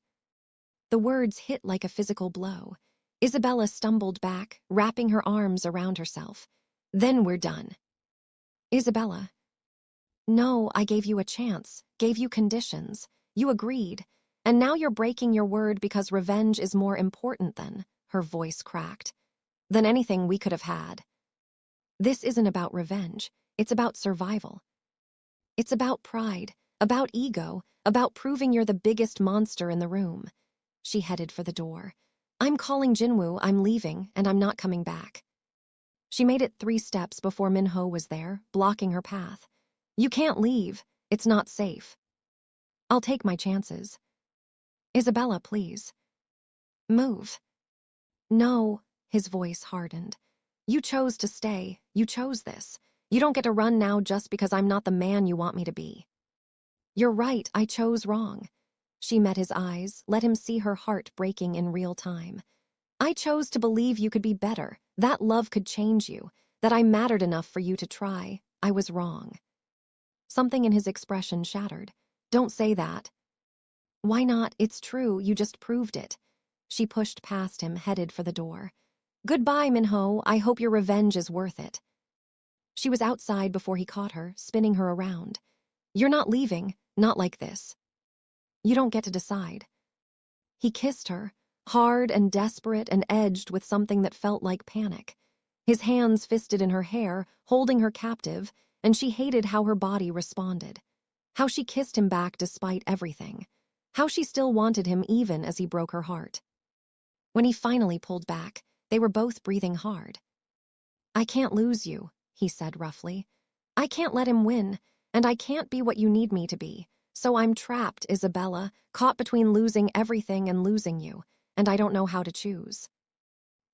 The words hit like a physical blow. Isabella stumbled back, wrapping her arms around herself. Then we're done. Isabella. No, I gave you a chance, gave you conditions. You agreed. And now you're breaking your word because revenge is more important than, her voice cracked, than anything we could have had. This isn't about revenge. It's about survival. It's about pride, about ego, about proving you're the biggest monster in the room. She headed for the door. I'm calling Jinwoo, I'm leaving, and I'm not coming back. She made it 3 steps before Minho was there, blocking her path. You can't leave. It's not safe. I'll take my chances. Isabella, please. Move. No, his voice hardened. You chose to stay. You chose this. You don't get to run now just because I'm not the man you want me to be. You're right, I chose wrong. She met his eyes, let him see her heart breaking in real time. I chose to believe you could be better, that love could change you, that I mattered enough for you to try. I was wrong. Something in his expression shattered. Don't say that. Why not? It's true, you just proved it. She pushed past him, headed for the door. Goodbye, Minho. I hope your revenge is worth it. She was outside before he caught her, spinning her around. You're not leaving, not like this. You don't get to decide. He kissed her, hard and desperate and edged with something that felt like panic. His hands fisted in her hair, holding her captive, and she hated how her body responded. How she kissed him back despite everything. How she still wanted him even as he broke her heart. When he finally pulled back, they were both breathing hard. I can't lose you, he said roughly. I can't let him win, and I can't be what you need me to be. So I'm trapped, Isabella, caught between losing everything and losing you, and I don't know how to choose.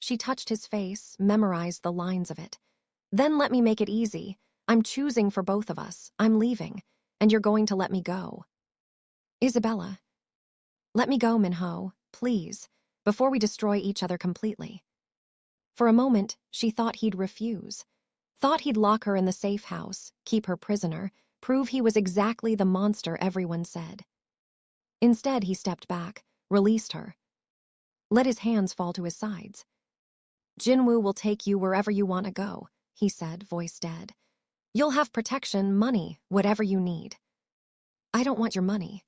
She touched his face, memorized the lines of it. Then let me make it easy. I'm choosing for both of us. I'm leaving, and you're going to let me go. Isabella. Let me go, Minho, please, before we destroy each other completely. For a moment, she thought he'd refuse. Thought he'd lock her in the safe house, keep her prisoner, prove he was exactly the monster everyone said. Instead, he stepped back, released her. Let his hands fall to his sides. Jinwoo will take you wherever you want to go, he said, voice dead. You'll have protection, money, whatever you need. I don't want your money.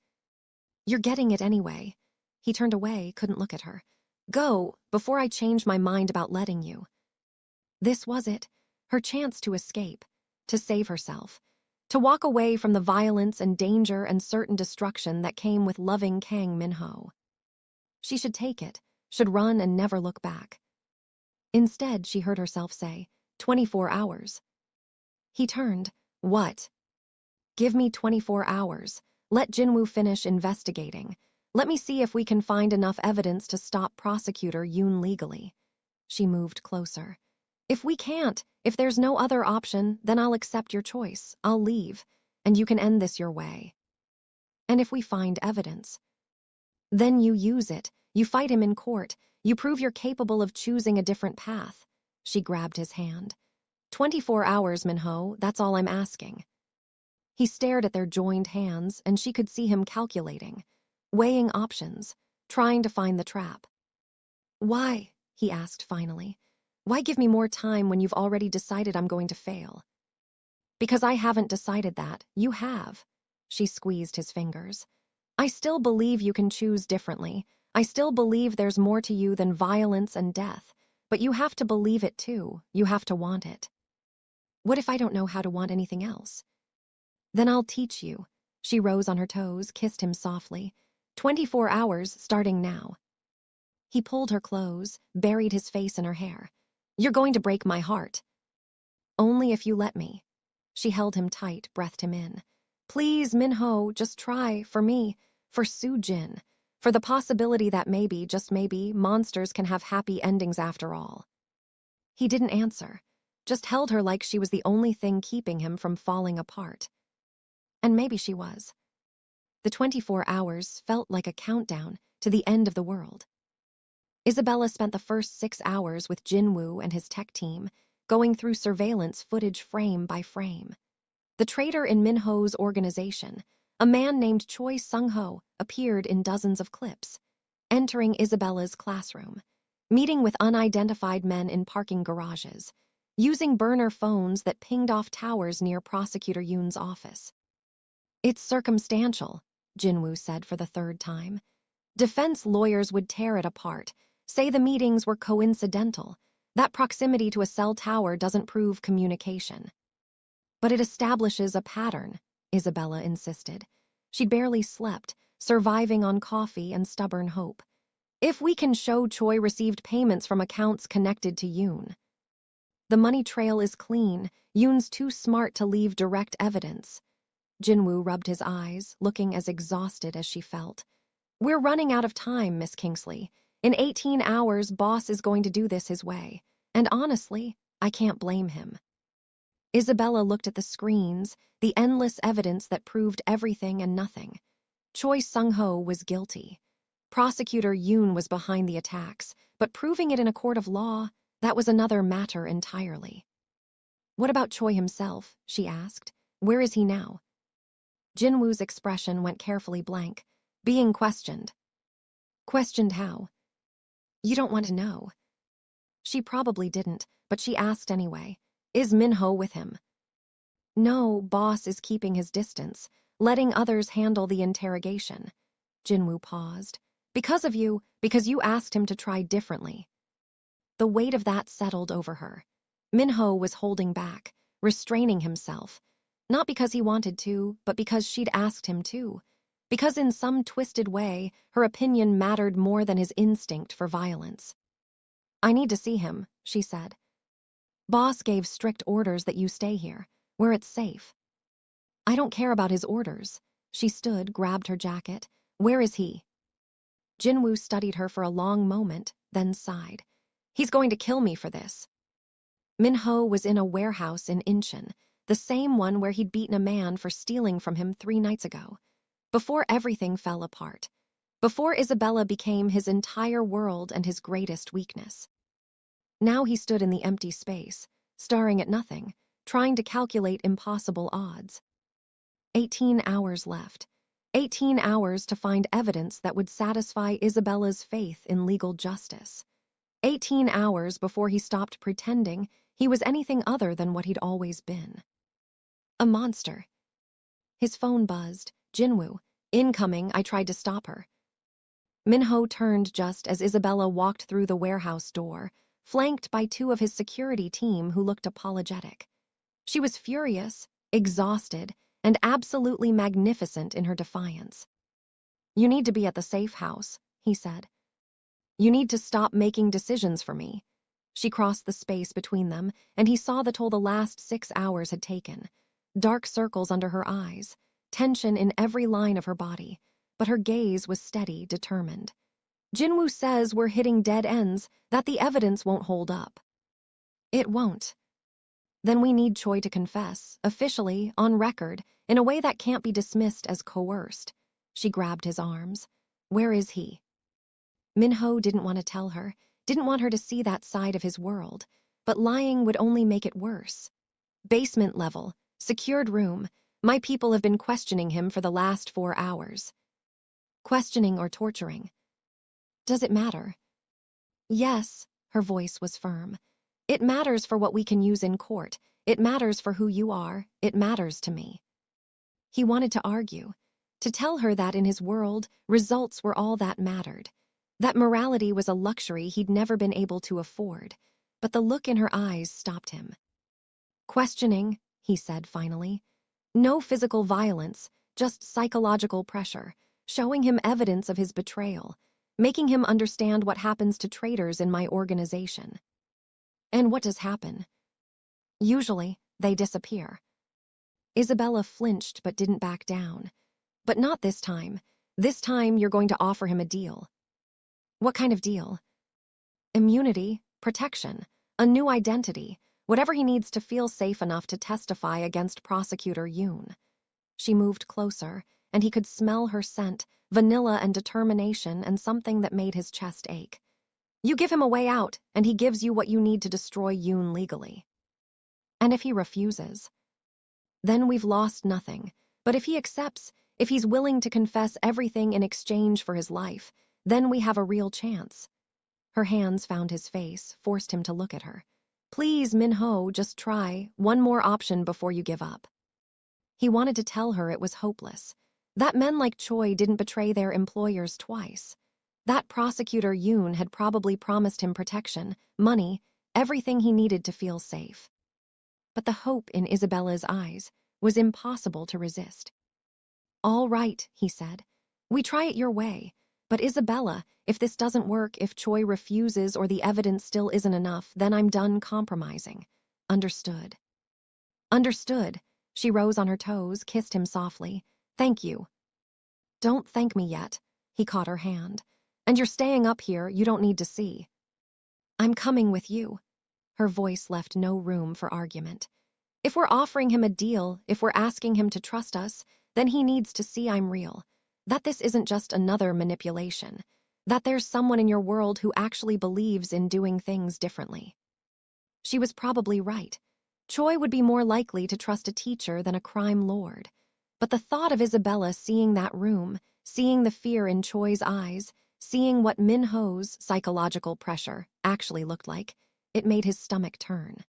You're getting it anyway. He turned away, couldn't look at her. Go, before I change my mind about letting you. This was it, her chance to escape, to save herself, to walk away from the violence and danger and certain destruction that came with loving Kang Minho. She should take it, should run and never look back. Instead, she heard herself say, 24 hours. He turned. What? Give me 24 hours. Let Jinwoo finish investigating. Let me see if we can find enough evidence to stop Prosecutor Yoon legally. She moved closer. If we can't, if there's no other option, then I'll accept your choice. I'll leave, and you can end this your way. And if we find evidence, then you use it. You fight him in court. You prove you're capable of choosing a different path. She grabbed his hand. 24 hours, Minho, that's all I'm asking. He stared at their joined hands, and she could see him calculating, weighing options, trying to find the trap. Why? He asked finally. Why give me more time when you've already decided I'm going to fail? Because I haven't decided that. You have. She squeezed his fingers. I still believe you can choose differently. I still believe there's more to you than violence and death. But you have to believe it too. You have to want it. What if I don't know how to want anything else? Then I'll teach you. She rose on her toes, kissed him softly. 24 hours, starting now. He pulled her close, buried his face in her hair. You're going to break my heart. Only if you let me. She held him tight, breathed him in. Please, Minho, just try, for me, for Soo-jin, for the possibility that maybe, just maybe, monsters can have happy endings after all. He didn't answer, just held her like she was the only thing keeping him from falling apart. And maybe she was. The 24 hours felt like a countdown to the end of the world. Isabella spent the first 6 hours with Jinwoo and his tech team, going through surveillance footage frame by frame. The traitor in Minho's organization, a man named Choi Sung-ho, appeared in dozens of clips, entering Isabella's classroom, meeting with unidentified men in parking garages, using burner phones that pinged off towers near Prosecutor Yoon's office. It's circumstantial, Jinwoo said for the 3rd time. Defense lawyers would tear it apart, say the meetings were coincidental. That proximity to a cell tower doesn't prove communication. But it establishes a pattern, Isabella insisted. She'd barely slept, surviving on coffee and stubborn hope. If we can show Choi received payments from accounts connected to Yoon. The money trail is clean. Yoon's too smart to leave direct evidence. Jinwoo rubbed his eyes, looking as exhausted as she felt. We're running out of time, Miss Kingsley. In 18 hours, boss is going to do this his way. And honestly, I can't blame him. Isabella looked at the screens, the endless evidence that proved everything and nothing. Choi Sung-ho was guilty. Prosecutor Yoon was behind the attacks, but proving it in a court of law, that was another matter entirely. What about Choi himself? She asked. Where is he now? Jinwoo's expression went carefully blank. Being questioned. Questioned how? You don't want to know. She probably didn't, but she asked anyway. Is Minho with him? No, boss is keeping his distance, letting others handle the interrogation. Jinwoo paused. Because of you, because you asked him to try differently. The weight of that settled over her. Minho was holding back, restraining himself. Not because he wanted to, but because she'd asked him to. Because in some twisted way, her opinion mattered more than his instinct for violence. I need to see him, she said. Boss gave strict orders that you stay here, where it's safe. I don't care about his orders. She stood, grabbed her jacket. Where is he? Jinwoo studied her for a long moment, then sighed. He's going to kill me for this. Minho was in a warehouse in Incheon, the same one where he'd beaten a man for stealing from him 3 nights ago. Before everything fell apart. Before Isabella became his entire world and his greatest weakness. Now he stood in the empty space, staring at nothing, trying to calculate impossible odds. 18 hours left. 18 hours to find evidence that would satisfy Isabella's faith in legal justice. 18 hours before he stopped pretending he was anything other than what he'd always been. A monster. His phone buzzed. Jinwoo. Incoming. I tried to stop her. Minho turned just as Isabella walked through the warehouse door, flanked by 2 of his security team who looked apologetic. She was furious, exhausted, and absolutely magnificent in her defiance. You need to be at the safe house, he said. You need to stop making decisions for me. She crossed the space between them, and he saw the toll the last 6 hours had taken. Dark circles under her eyes, tension in every line of her body, but her gaze was steady, determined. Jinwoo says we're hitting dead ends, that the evidence won't hold up. It won't. Then we need Choi to confess, officially, on record, in a way that can't be dismissed as coerced. She grabbed his arms. Where is he? Minho didn't want to tell her, didn't want her to see that side of his world, but lying would only make it worse. Basement level, secured room. My people have been questioning him for the last 4 hours. Questioning or torturing. Does it matter? Yes, her voice was firm. It matters for what we can use in court. It matters for who you are. It matters to me. He wanted to argue, to tell her that in his world, results were all that mattered. That morality was a luxury he'd never been able to afford. But the look in her eyes stopped him. Questioning, he said finally. No physical violence, just psychological pressure, showing him evidence of his betrayal, making him understand what happens to traitors in my organization. And what does happen? Usually, they disappear. Isabella flinched but didn't back down. But not this time. This time you're going to offer him a deal. What kind of deal? Immunity, protection, a new identity, whatever he needs to feel safe enough to testify against Prosecutor Yoon. She moved closer, and he could smell her scent, vanilla and determination, and something that made his chest ache. You give him a way out, and he gives you what you need to destroy Yoon legally. And if he refuses? Then we've lost nothing. But if he accepts, if he's willing to confess everything in exchange for his life, then we have a real chance. Her hands found his face, forced him to look at her. Please, Minho, just try one more option before you give up. He wanted to tell her it was hopeless. That men like Choi didn't betray their employers twice. That prosecutor Yoon had probably promised him protection, money, everything he needed to feel safe. But the hope in Isabella's eyes was impossible to resist. All right, he said. We try it your way. But Isabella, if this doesn't work, if Choi refuses or the evidence still isn't enough, then I'm done compromising. Understood. Understood. She rose on her toes, kissed him softly. Thank you. Don't thank me yet. He caught her hand. And you're staying up here, you don't need to see. I'm coming with you. Her voice left no room for argument. If we're offering him a deal, if we're asking him to trust us, then he needs to see I'm real. That this isn't just another manipulation. That there's someone in your world who actually believes in doing things differently. She was probably right. Choi would be more likely to trust a teacher than a crime lord. But the thought of Isabella seeing that room, seeing the fear in Choi's eyes, seeing what Min-ho's psychological pressure actually looked like, it made his stomach turn.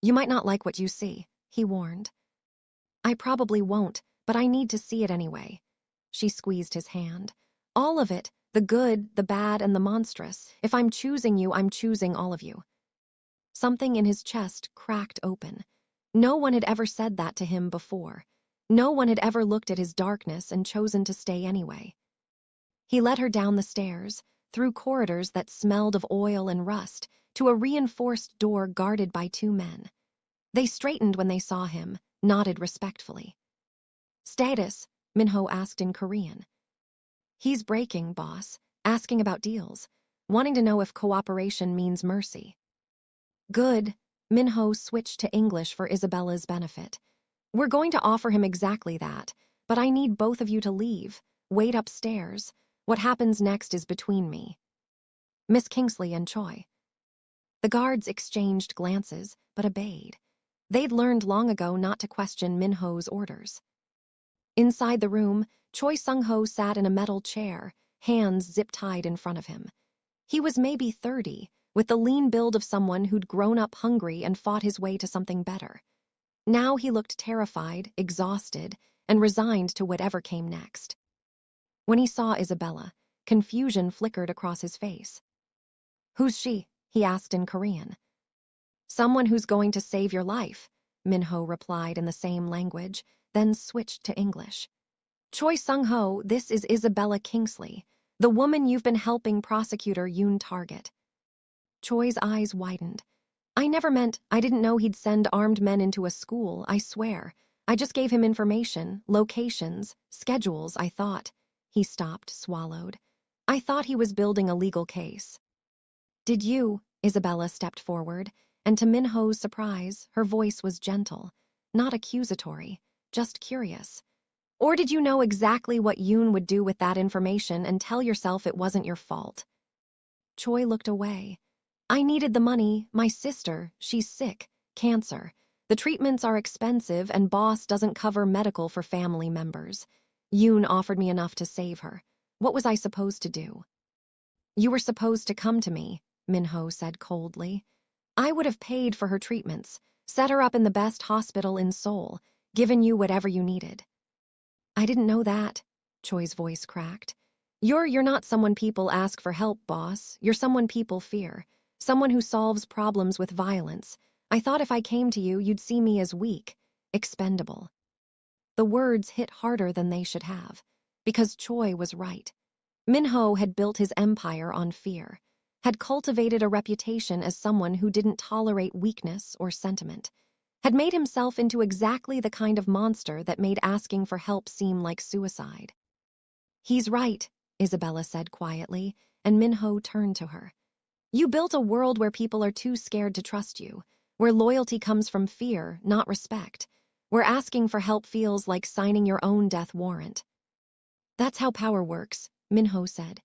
You might not like what you see, he warned. I probably won't, but I need to see it anyway. She squeezed his hand. All of it, the good, the bad, and the monstrous. If I'm choosing you, I'm choosing all of you. Something in his chest cracked open. No one had ever said that to him before. No one had ever looked at his darkness and chosen to stay anyway. He led her down the stairs, through corridors that smelled of oil and rust, to a reinforced door guarded by 2 men. They straightened when they saw him, nodded respectfully. Status, Min-ho asked in Korean. He's breaking, boss, asking about deals, wanting to know if cooperation means mercy. Good, Min-ho switched to English for Isabella's benefit. We're going to offer him exactly that, but I need both of you to leave, wait upstairs. What happens next is between me. Miss Kingsley and Choi. The guards exchanged glances, but obeyed. They'd learned long ago not to question Min-ho's orders. Inside the room, Choi Sung-ho sat in a metal chair, hands zip-tied in front of him. He was maybe 30, with the lean build of someone who'd grown up hungry and fought his way to something better. Now he looked terrified, exhausted, and resigned to whatever came next. When he saw Isabella, confusion flickered across his face. Who's she? He asked in Korean. Someone who's going to save your life, Min-ho replied in the same language, then switched to English. Choi Sung-ho, this is Isabella Kingsley, the woman you've been helping prosecutor Yoon target. Choi's eyes widened. I didn't know he'd send armed men into a school, I swear. I just gave him information, locations, schedules, I thought. He stopped, swallowed. I thought he was building a legal case. Did you? Isabella stepped forward, and to Min-ho's surprise, her voice was gentle, not accusatory, just curious. Or did you know exactly what Yoon would do with that information and tell yourself it wasn't your fault? Choi looked away. I needed the money, my sister, she's sick, cancer. The treatments are expensive and boss doesn't cover medical for family members. Yoon offered me enough to save her. What was I supposed to do? You were supposed to come to me, Min-ho said coldly. I would have paid for her treatments, set her up in the best hospital in Seoul, given you whatever you needed. I didn't know that, Choi's voice cracked. You're not someone people ask for help, boss. You're someone people fear. Someone who solves problems with violence. I thought if I came to you, you'd see me as weak, expendable. The words hit harder than they should have, because Choi was right. Min-ho had built his empire on fear, had cultivated a reputation as someone who didn't tolerate weakness or sentiment, had made himself into exactly the kind of monster that made asking for help seem like suicide. He's right, Isabella said quietly, and Min-ho turned to her. You built a world where people are too scared to trust you, where loyalty comes from fear, not respect, where asking for help feels like signing your own death warrant. That's how power works, Min-ho said.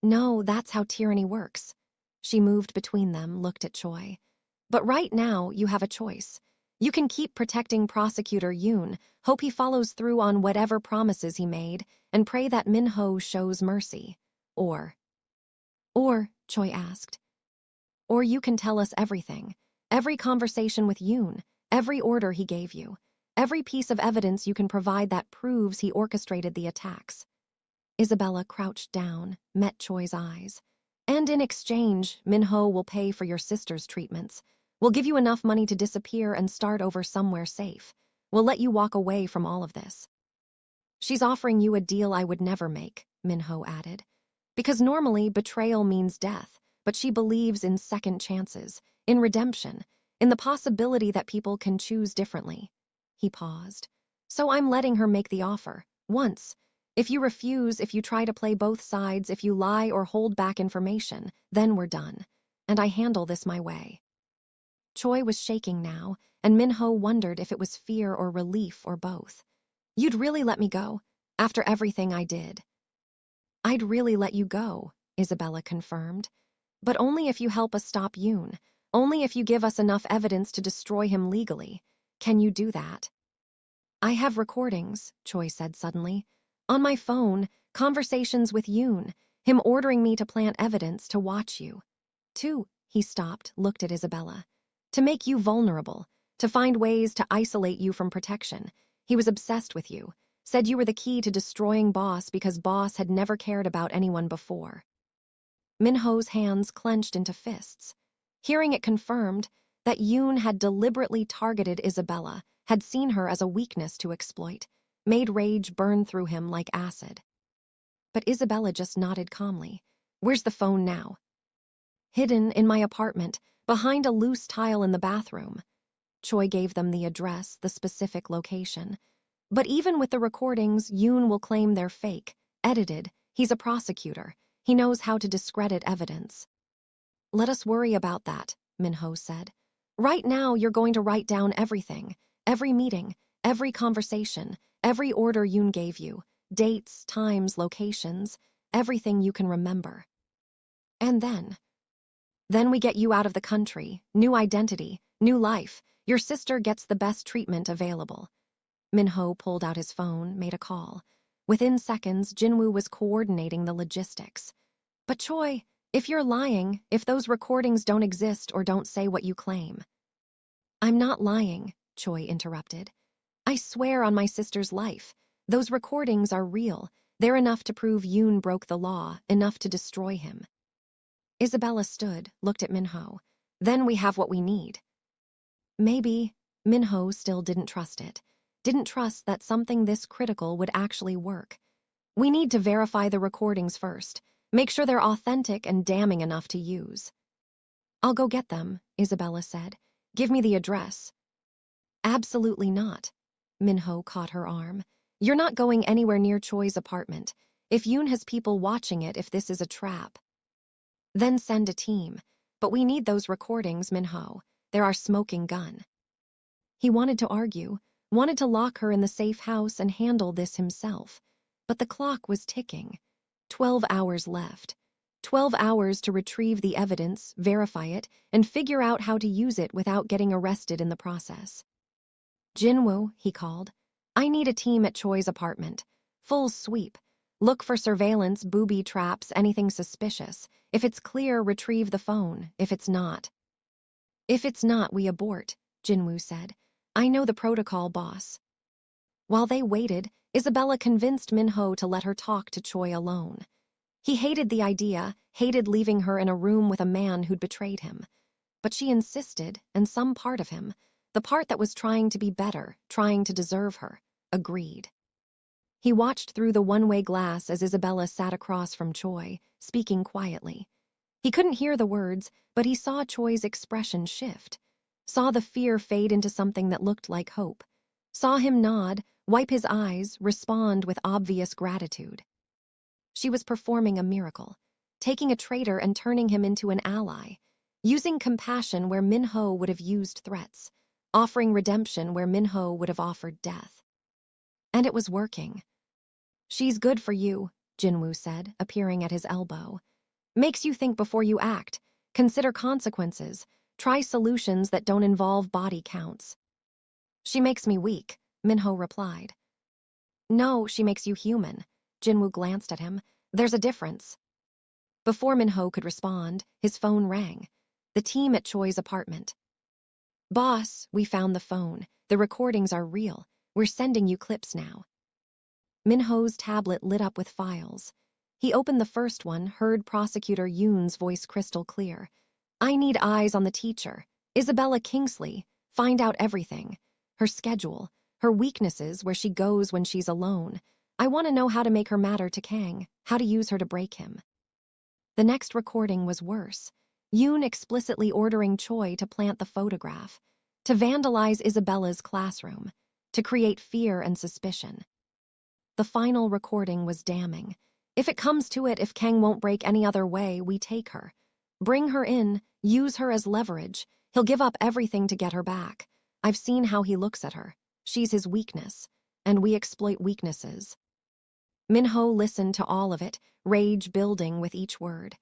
No, that's how tyranny works. She moved between them, looked at Choi. But right now, you have a choice. You can keep protecting prosecutor Yoon, hope he follows through on whatever promises he made, and pray that Min-ho shows mercy. Or, Choi asked. Or you can tell us everything. Every conversation with Yoon, every order he gave you, every piece of evidence you can provide that proves he orchestrated the attacks. Isabella crouched down, met Choi's eyes. And in exchange, Min-ho will pay for your sister's treatments. We'll give you enough money to disappear and start over somewhere safe. We'll let you walk away from all of this. She's offering you a deal I would never make, Min-ho added. Because normally betrayal means death, but she believes in second chances, in redemption, in the possibility that people can choose differently. He paused. So I'm letting her make the offer. Once. If you refuse, if you try to play both sides, if you lie or hold back information, then we're done. And I handle this my way. Choi was shaking now, and Minho wondered if it was fear or relief or both. You'd really let me go, after everything I did. I'd really let you go, Isabella confirmed. But only if you help us stop Yoon. Only if you give us enough evidence to destroy him legally. Can you do that? I have recordings, Choi said suddenly. On my phone, conversations with Yoon, him ordering me to plant evidence to watch you. He stopped, looked at Isabella. To make you vulnerable, to find ways to isolate you from protection. He was obsessed with you, said you were the key to destroying Boss because Boss had never cared about anyone before. Minho's hands clenched into fists. Hearing it confirmed that Yoon had deliberately targeted Isabella, had seen her as a weakness to exploit, made rage burn through him like acid. But Isabella just nodded calmly. Where's the phone now? Hidden in my apartment, behind a loose tile in the bathroom. Choi gave them the address, the specific location. But even with the recordings, Yoon will claim they're fake, edited. He's a prosecutor. He knows how to discredit evidence. Let us worry about that, Minho said. Right now, you're going to write down everything, every meeting, every conversation, every order Yoon gave you, dates, times, locations, everything you can remember. And then we get you out of the country, new identity, new life. Your sister gets the best treatment available. Minho pulled out his phone, made a call. Within seconds, Jinwoo was coordinating the logistics. But Choi, if you're lying, if those recordings don't exist or don't say what you claim. I'm not lying, Choi interrupted. I swear on my sister's life. Those recordings are real. They're enough to prove Yoon broke the law, enough to destroy him. Isabella stood, looked at Minho. Then we have what we need. Maybe. Minho still didn't trust it. Didn't trust that something this critical would actually work. We need to verify the recordings first. Make sure they're authentic and damning enough to use. I'll go get them, Isabella said. Give me the address. Absolutely not. Minho caught her arm. You're not going anywhere near Choi's apartment. If Yoon has people watching it, if this is a trap. Then send a team. But we need those recordings, Minho. They're our smoking gun. He wanted to argue, wanted to lock her in the safe house and handle this himself. But the clock was ticking. 12 hours left. 12 hours to retrieve the evidence, verify it, and figure out how to use it without getting arrested in the process. Jinwoo, he called. I need a team at Choi's apartment. Full sweep. Look for surveillance, booby traps, anything suspicious. If it's clear, retrieve the phone. If it's not, we abort, Jinwoo said. I know the protocol, boss. While they waited, Isabella convinced Minho to let her talk to Choi alone. He hated the idea, hated leaving her in a room with a man who'd betrayed him. But she insisted, and some part of him, the part that was trying to be better, trying to deserve her, agreed. He watched through the one-way glass as Isabella sat across from Choi, speaking quietly. He couldn't hear the words, but he saw Choi's expression shift, saw the fear fade into something that looked like hope, saw him nod, wipe his eyes, respond with obvious gratitude. She was performing a miracle, taking a traitor and turning him into an ally, using compassion where Minho would have used threats, offering redemption where Minho would have offered death. And it was working. She's good for you, Jinwoo said, appearing at his elbow. Makes you think before you act, consider consequences, try solutions that don't involve body counts. She makes me weak, Minho replied. No, she makes you human. Jinwoo glanced at him. There's a difference. Before Minho could respond, his phone rang. The team at Choi's apartment. Boss, we found the phone. The recordings are real. We're sending you clips now. Minho's tablet lit up with files. He opened the first one, heard Prosecutor Yoon's voice crystal clear. I need eyes on the teacher. Isabella Kingsley. Find out everything. Her schedule, her weaknesses, where she goes when she's alone. I want to know how to make her matter to Kang, how to use her to break him. The next recording was worse. Yoon explicitly ordering Choi to plant the photograph, to vandalize Isabella's classroom, to create fear and suspicion. The final recording was damning. If it comes to it, if Kang won't break any other way, we take her. Bring her in, use her as leverage. He'll give up everything to get her back. I've seen how he looks at her. She's his weakness, and we exploit weaknesses. Minho listened to all of it, rage building with each word.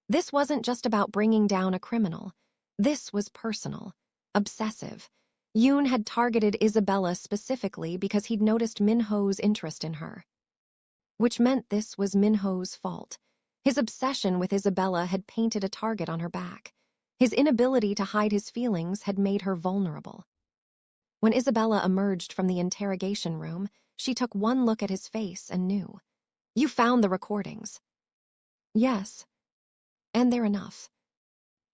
This wasn't just about bringing down a criminal. This was personal, obsessive. Yoon had targeted Isabella specifically because he'd noticed Minho's interest in her. Which meant this was Minho's fault. His obsession with Isabella had painted a target on her back. His inability to hide his feelings had made her vulnerable. When Isabella emerged from the interrogation room, she took one look at his face and knew. You found the recordings. Yes. And they're enough.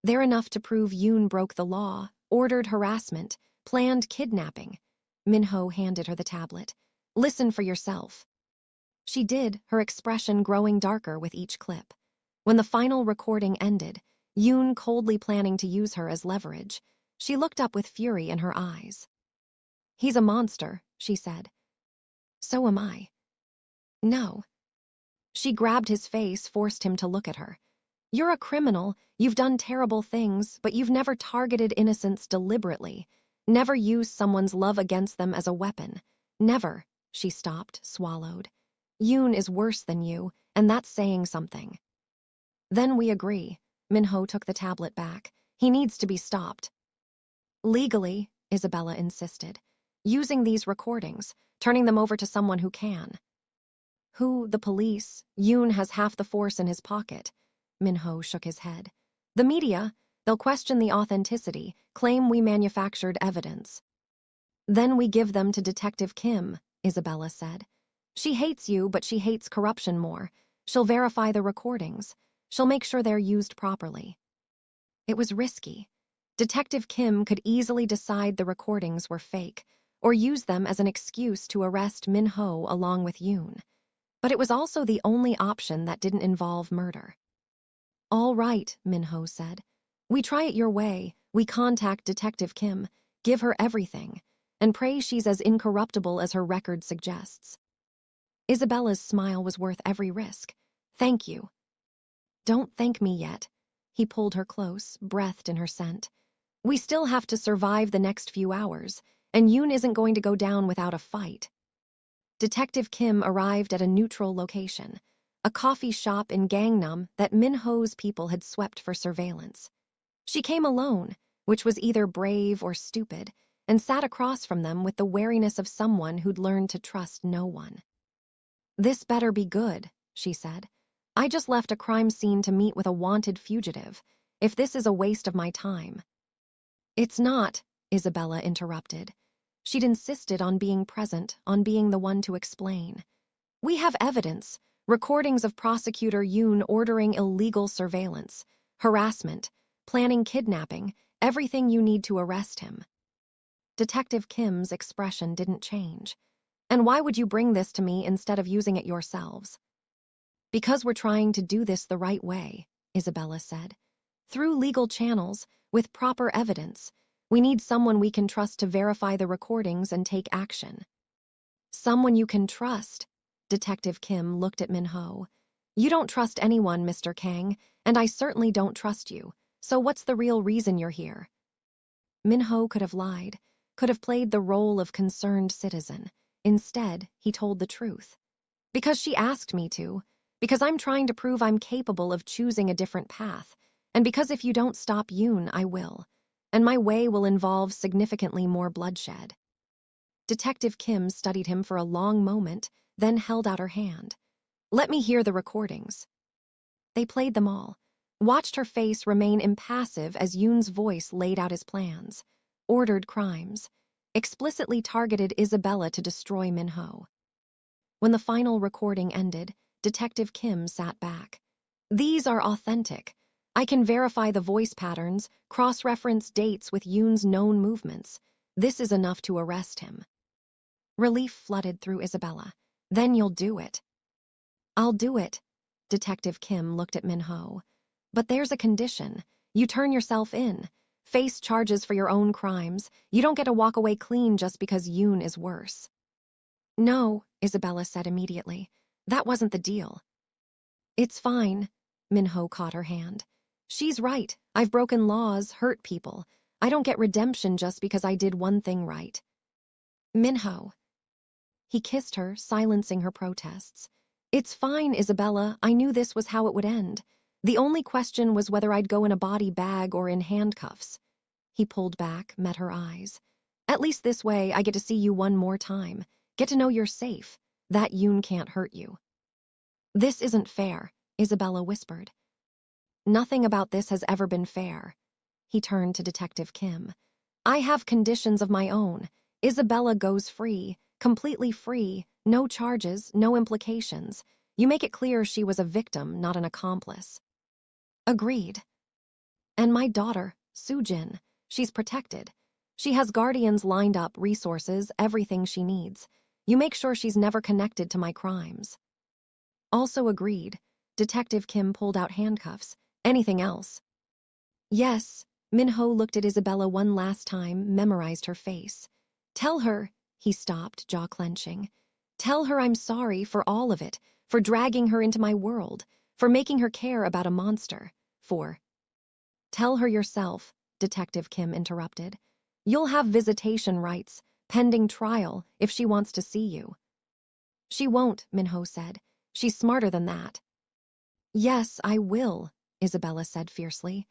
They're enough to prove Yoon broke the law, ordered harassment, planned kidnapping. Minho handed her the tablet. Listen for yourself. She did, her expression growing darker with each clip. When the final recording ended, Yoon coldly planning to use her as leverage, she looked up with fury in her eyes. He's a monster, she said. So am I. No. She grabbed his face, forced him to look at her. You're a criminal, you've done terrible things, but you've never targeted innocents deliberately, never used someone's love against them as a weapon. Never. She stopped, swallowed. Yoon is worse than you, and that's saying something. Then we agree. Minho took the tablet back. He needs to be stopped. Legally, Isabella insisted. Using these recordings, turning them over to someone who can. Who? The police. Yoon has half the force in his pocket. Minho shook his head. The media, they'll question the authenticity, claim we manufactured evidence. Then we give them to Detective Kim, Isabella said. She hates you, but she hates corruption more. She'll verify the recordings. She'll make sure they're used properly. It was risky. Detective Kim could easily decide the recordings were fake, or use them as an excuse to arrest Minho along with Yoon. But it was also the only option that didn't involve murder. All right, Minho said. We try it your way. We contact Detective Kim, give her everything, and pray she's as incorruptible as her record suggests. Isabella's smile was worth every risk. Thank you. Don't thank me yet. He pulled her close, breathed in her scent. We still have to survive the next few hours, and Yoon isn't going to go down without a fight. Detective Kim arrived at a neutral location, a coffee shop in Gangnam that Minho's people had swept for surveillance. She came alone, which was either brave or stupid, and sat across from them with the wariness of someone who'd learned to trust no one. This better be good, she said. I just left a crime scene to meet with a wanted fugitive. If this is a waste of my time. It's not, Isabella interrupted. She'd insisted on being present, on being the one to explain. We have evidence, recordings of Prosecutor Yoon ordering illegal surveillance, harassment, planning kidnapping, everything you need to arrest him. Detective Kim's expression didn't change. And why would you bring this to me instead of using it yourselves? Because we're trying to do this the right way, Isabella said. Through legal channels, with proper evidence, we need someone we can trust to verify the recordings and take action. Someone you can trust, Detective Kim looked at Minho. You don't trust anyone, Mr. Kang, and I certainly don't trust you, so what's the real reason you're here? Minho could have lied, could have played the role of concerned citizen. Instead, he told the truth. Because she asked me to, because I'm trying to prove I'm capable of choosing a different path, and because if you don't stop Yoon, I will, and my way will involve significantly more bloodshed. Detective Kim studied him for a long moment, then held out her hand. Let me hear the recordings. They played them all, watched her face remain impassive as Yoon's voice laid out his plans, ordered crimes, explicitly targeted Isabella to destroy Minho. When the final recording ended, Detective Kim sat back. These are authentic. I can verify the voice patterns, cross-reference dates with Yoon's known movements. This is enough to arrest him. Relief flooded through Isabella. Then you'll do it. I'll do it. Detective Kim looked at Minho. But there's a condition. You turn yourself in. Face charges for your own crimes. You don't get to walk away clean just because Yoon is worse. No, Isabella said immediately. That wasn't the deal. It's fine. Minho caught her hand. She's right. I've broken laws, hurt people. I don't get redemption just because I did one thing right. Minho. He kissed her, silencing her protests. It's fine, Isabella. I knew this was how it would end. The only question was whether I'd go in a body bag or in handcuffs. He pulled back, met her eyes. At least this way, I get to see you one more time. Get to know you're safe. That Yoon can't hurt you. This isn't fair, Isabella whispered. Nothing about this has ever been fair. He turned to Detective Kim. I have conditions of my own. Isabella goes free, completely free, no charges, no implications. You make it clear she was a victim, not an accomplice. Agreed. And my daughter, Soojin, she's protected. She has guardians lined up, resources, everything she needs. You make sure she's never connected to my crimes. Also agreed. Detective Kim pulled out handcuffs. Anything else? Yes. Minho looked at Isabella one last time, memorized her face. Tell her, he stopped, jaw clenching. Tell her I'm sorry for all of it, for dragging her into my world, for making her care about a monster, for... Tell her yourself, Detective Kim interrupted. You'll have visitation rights, pending trial, if she wants to see you. She won't, Minho said. She's smarter than that. Yes, I will, Isabella said fiercely.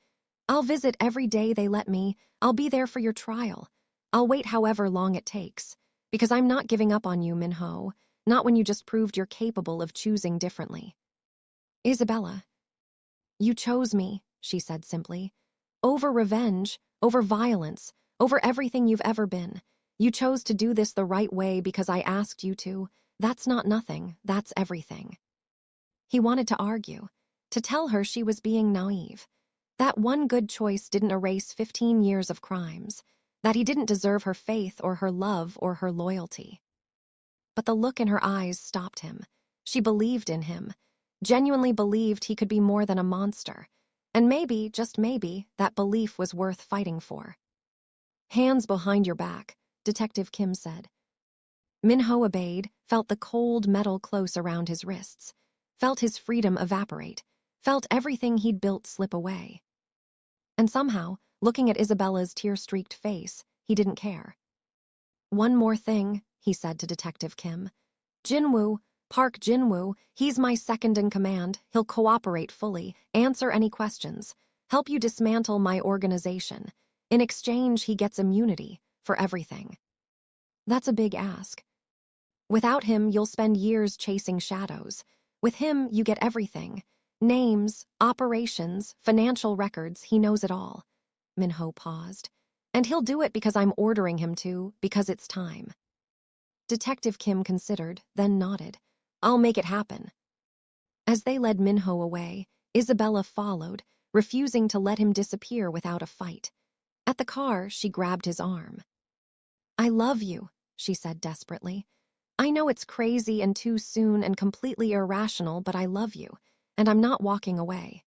I'll visit every day they let me. I'll be there for your trial. I'll wait however long it takes. Because I'm not giving up on you, Minho. Not when you just proved you're capable of choosing differently. Isabella. You chose me, she said simply. Over revenge, over violence, over everything you've ever been. You chose to do this the right way because I asked you to. That's not nothing, that's everything. He wanted to argue, to tell her she was being naive. That one good choice didn't erase 15 years of crimes, that he didn't deserve her faith or her love or her loyalty. But the look in her eyes stopped him. She believed in him, genuinely believed he could be more than a monster, and maybe, just maybe, that belief was worth fighting for. Hands behind your back, Detective Kim said. Minho obeyed, felt the cold metal close around his wrists, felt his freedom evaporate, felt everything he'd built slip away. And somehow, looking at Isabella's tear-streaked face, he didn't care. One more thing, he said to Detective Kim. Jinwoo, Park Jinwoo, he's my second in command. He'll cooperate fully, answer any questions, help you dismantle my organization. In exchange, he gets immunity for everything. That's a big ask. Without him, you'll spend years chasing shadows. With him, you get everything. Names, operations, financial records, he knows it all. Minho paused. And he'll do it because I'm ordering him to, because it's time. Detective Kim considered, then nodded. I'll make it happen. As they led Minho away, Isabella followed, refusing to let him disappear without a fight. At the car, she grabbed his arm. I love you, she said desperately. I know it's crazy and too soon and completely irrational, but I love you, and I'm not walking away.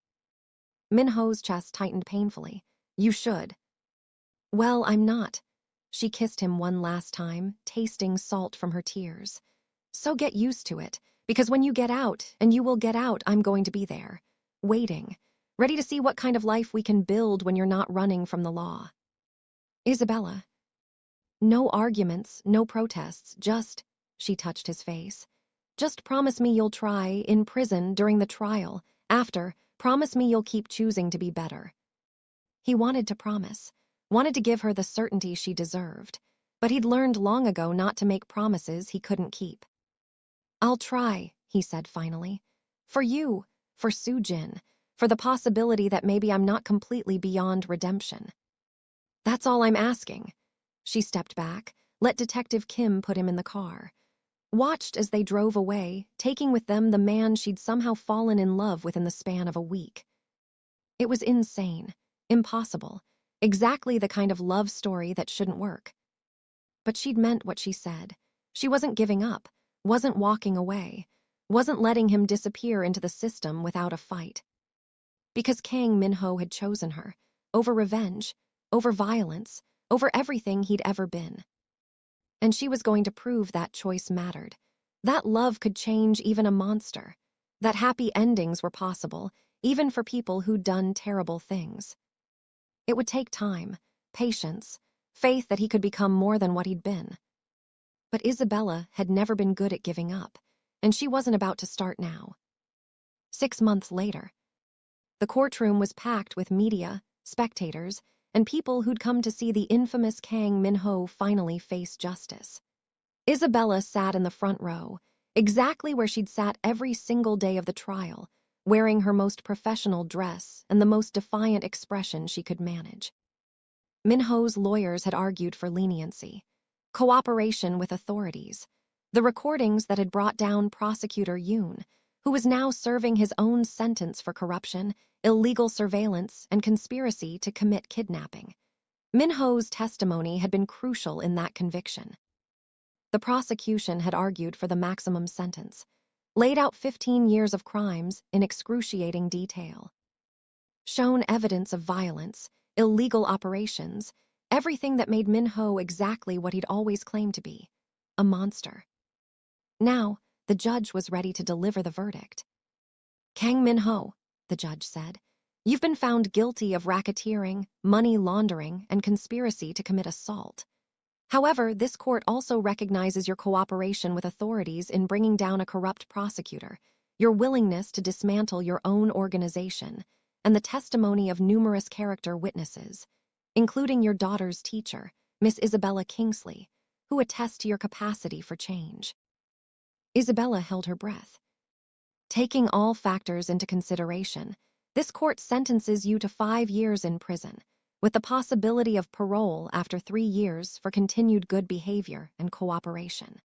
Minho's chest tightened painfully. You should. Well, I'm not. She kissed him one last time, tasting salt from her tears. So get used to it, because when you get out, and you will get out, I'm going to be there, waiting, ready to see what kind of life we can build when you're not running from the law. Isabella. No arguments, no protests, just, she touched his face. Just promise me you'll try, in prison, during the trial. After, promise me you'll keep choosing to be better. He wanted to promise, wanted to give her the certainty she deserved, but he'd learned long ago not to make promises he couldn't keep. I'll try, he said finally. For you, for Soojin, for the possibility that maybe I'm not completely beyond redemption. That's all I'm asking. She stepped back, let Detective Kim put him in the car. Watched as they drove away, taking with them the man she'd somehow fallen in love with in the span of a week. It was insane, impossible, exactly the kind of love story that shouldn't work. But she'd meant what she said. She wasn't giving up, wasn't walking away, wasn't letting him disappear into the system without a fight. Because Kang Minho had chosen her, over revenge, over violence, over everything he'd ever been. And she was going to prove that choice mattered, that love could change even a monster, that happy endings were possible, even for people who'd done terrible things. It would take time, patience, faith that he could become more than what he'd been. But Isabella had never been good at giving up, and she wasn't about to start now. 6 months later, the courtroom was packed with media, spectators, and people who'd come to see the infamous Kang Min-ho finally face justice. Isabella sat in the front row, exactly where she'd sat every single day of the trial, wearing her most professional dress and the most defiant expression she could manage. Min-ho's lawyers had argued for leniency, cooperation with authorities, the recordings that had brought down prosecutor Yoon, who was now serving his own sentence for corruption, illegal surveillance, and conspiracy to commit kidnapping. Min-ho's testimony had been crucial in that conviction. The prosecution had argued for the maximum sentence, laid out 15 years of crimes in excruciating detail, shown evidence of violence, illegal operations, everything that made Min-ho exactly what he'd always claimed to be, a monster. Now, the judge was ready to deliver the verdict. "Kang Min-ho," the judge said, "you've been found guilty of racketeering, money laundering, and conspiracy to commit assault. However, this court also recognizes your cooperation with authorities in bringing down a corrupt prosecutor, your willingness to dismantle your own organization, and the testimony of numerous character witnesses, including your daughter's teacher, Miss Isabella Kingsley, who attest to your capacity for change." Isabella held her breath. "Taking all factors into consideration, this court sentences you to 5 years in prison, with the possibility of parole after 3 years for continued good behavior and cooperation."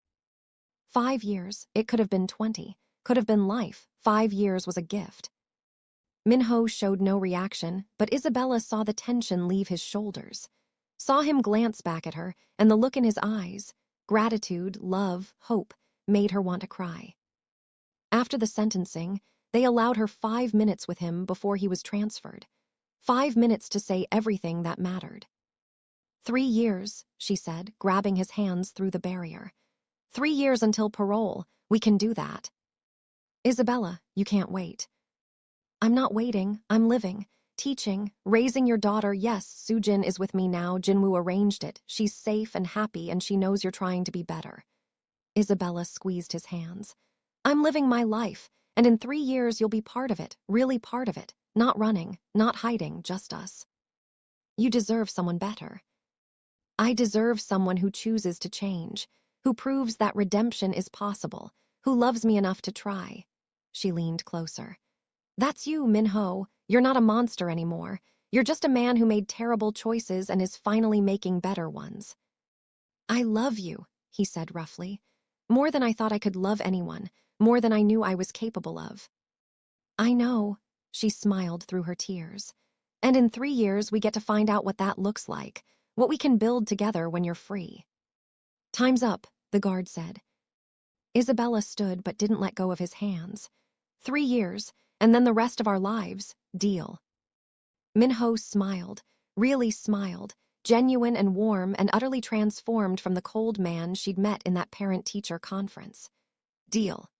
5 years, it could have been 20, could have been life. 5 years was a gift. Min-ho showed no reaction, but Isabella saw the tension leave his shoulders, saw him glance back at her, and the look in his eyes, gratitude, love, hope, made her want to cry. After the sentencing, they allowed her 5 minutes with him before he was transferred. 5 minutes to say everything that mattered. 3 years, she said, grabbing his hands through the barrier. 3 years until parole. We can do that. Isabella, you can't wait. I'm not waiting. I'm living, teaching, raising your daughter. Yes, Sujin is with me now. Jinwoo arranged it. She's safe and happy, and she knows you're trying to be better. Isabella squeezed his hands. I'm living my life, and in 3 years you'll be part of it, really part of it. Not running, not hiding, just us. You deserve someone better. I deserve someone who chooses to change, who proves that redemption is possible, who loves me enough to try. She leaned closer. That's you, Min-ho. You're not a monster anymore. You're just a man who made terrible choices and is finally making better ones. I love you, he said roughly. More than I thought I could love anyone, more than I knew I was capable of. I know, she smiled through her tears. And in 3 years we get to find out what that looks like, what we can build together when you're free. Time's up, the guard said. Isabella stood but didn't let go of his hands. 3 years, and then the rest of our lives, deal. Min-ho smiled, really smiled, genuine and warm and utterly transformed from the cold man she'd met in that parent-teacher conference. Deal.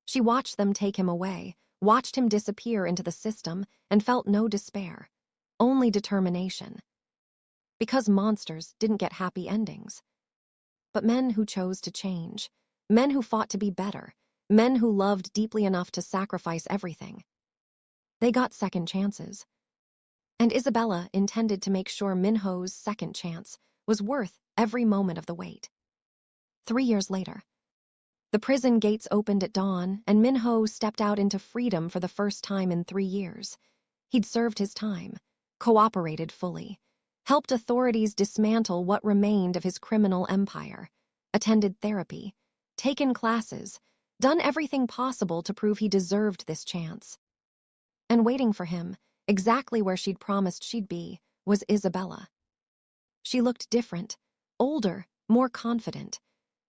She watched them take him away, watched him disappear into the system, and felt no despair, only determination. Because monsters didn't get happy endings. But men who chose to change, men who fought to be better, men who loved deeply enough to sacrifice everything. They got second chances. And Isabella intended to make sure Min-ho's second chance was worth every moment of the wait. 3 years later, the prison gates opened at dawn, and Min-ho stepped out into freedom for the first time in 3 years. He'd served his time, cooperated fully, helped authorities dismantle what remained of his criminal empire, attended therapy, taken classes, done everything possible to prove he deserved this chance. And waiting for him, exactly where she'd promised she'd be, was Isabella. She looked different, older, more confident.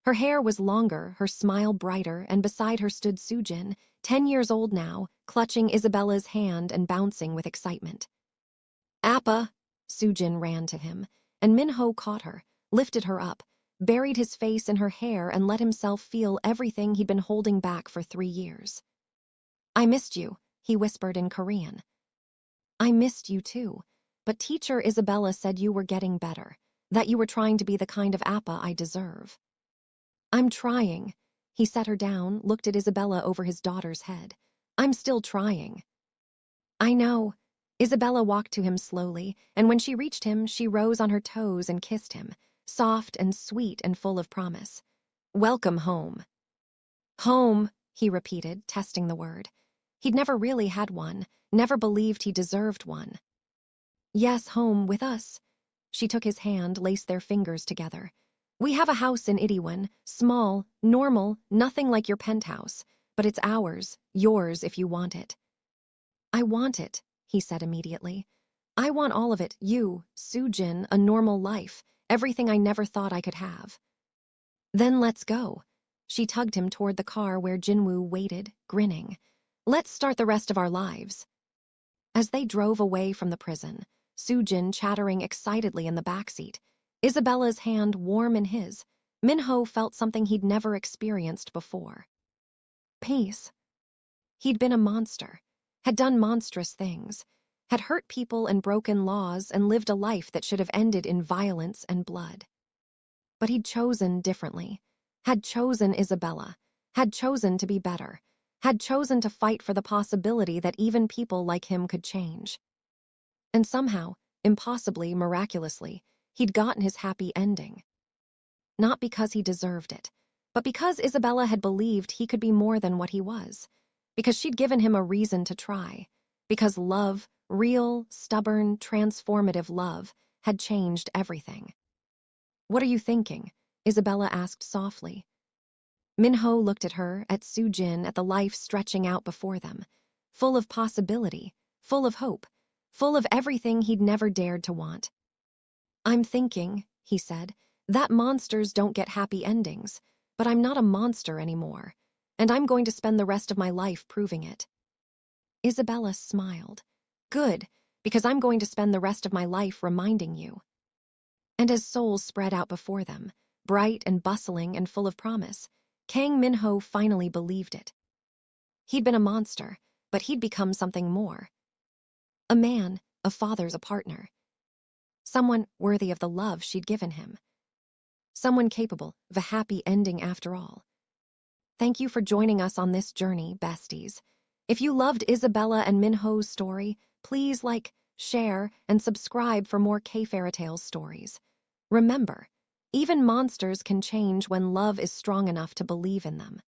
Her hair was longer, her smile brighter, and beside her stood Sujin, 10 years old now, clutching Isabella's hand and bouncing with excitement. Appa! Sujin ran to him, and Minho caught her, lifted her up, buried his face in her hair and let himself feel everything he'd been holding back for 3 years. I missed you, he whispered in Korean. I missed you too, but teacher Isabella said you were getting better, that you were trying to be the kind of Appa I deserve. I'm trying. He set her down, looked at Isabella over his daughter's head. I'm still trying. I know. Isabella walked to him slowly, and when she reached him, she rose on her toes and kissed him, soft and sweet and full of promise. Welcome home. Home, he repeated, testing the word. He'd never really had one, never believed he deserved one. Yes, home with us. She took his hand, laced their fingers together. We have a house in Itaewon, small, normal, nothing like your penthouse, but it's ours, yours if you want it. I want it, he said immediately. I want all of it, you, Sujin, a normal life, everything I never thought I could have. Then let's go. She tugged him toward the car where Jinwoo waited, grinning. Let's start the rest of our lives. As they drove away from the prison, Sujin chattering excitedly in the backseat, Isabella's hand warm in his, Minho felt something he'd never experienced before. Peace. He'd been a monster, had done monstrous things, had hurt people and broken laws and lived a life that should have ended in violence and blood. But he'd chosen differently, had chosen Isabella, had chosen to be better, had chosen to fight for the possibility that even people like him could change. And somehow, impossibly, miraculously, he'd gotten his happy ending. Not because he deserved it, but because Isabella had believed he could be more than what he was, because she'd given him a reason to try, because love, real, stubborn, transformative love, had changed everything. What are you thinking? Isabella asked softly. Minho looked at her, at Sujin, at the life stretching out before them, full of possibility, full of hope, full of everything he'd never dared to want. I'm thinking, he said, that monsters don't get happy endings, but I'm not a monster anymore, and I'm going to spend the rest of my life proving it. Isabella smiled. Good, because I'm going to spend the rest of my life reminding you. And as souls spread out before them, bright and bustling and full of promise, Kang Minho finally believed it. He'd been a monster, but he'd become something more. A man, a father's a partner. Someone worthy of the love she'd given him. Someone capable of a happy ending after all. Thank you for joining us on this journey, besties. If you loved Isabella and Minho's story, please like, share, and subscribe for more K-fairytales stories. Remember, even monsters can change when love is strong enough to believe in them.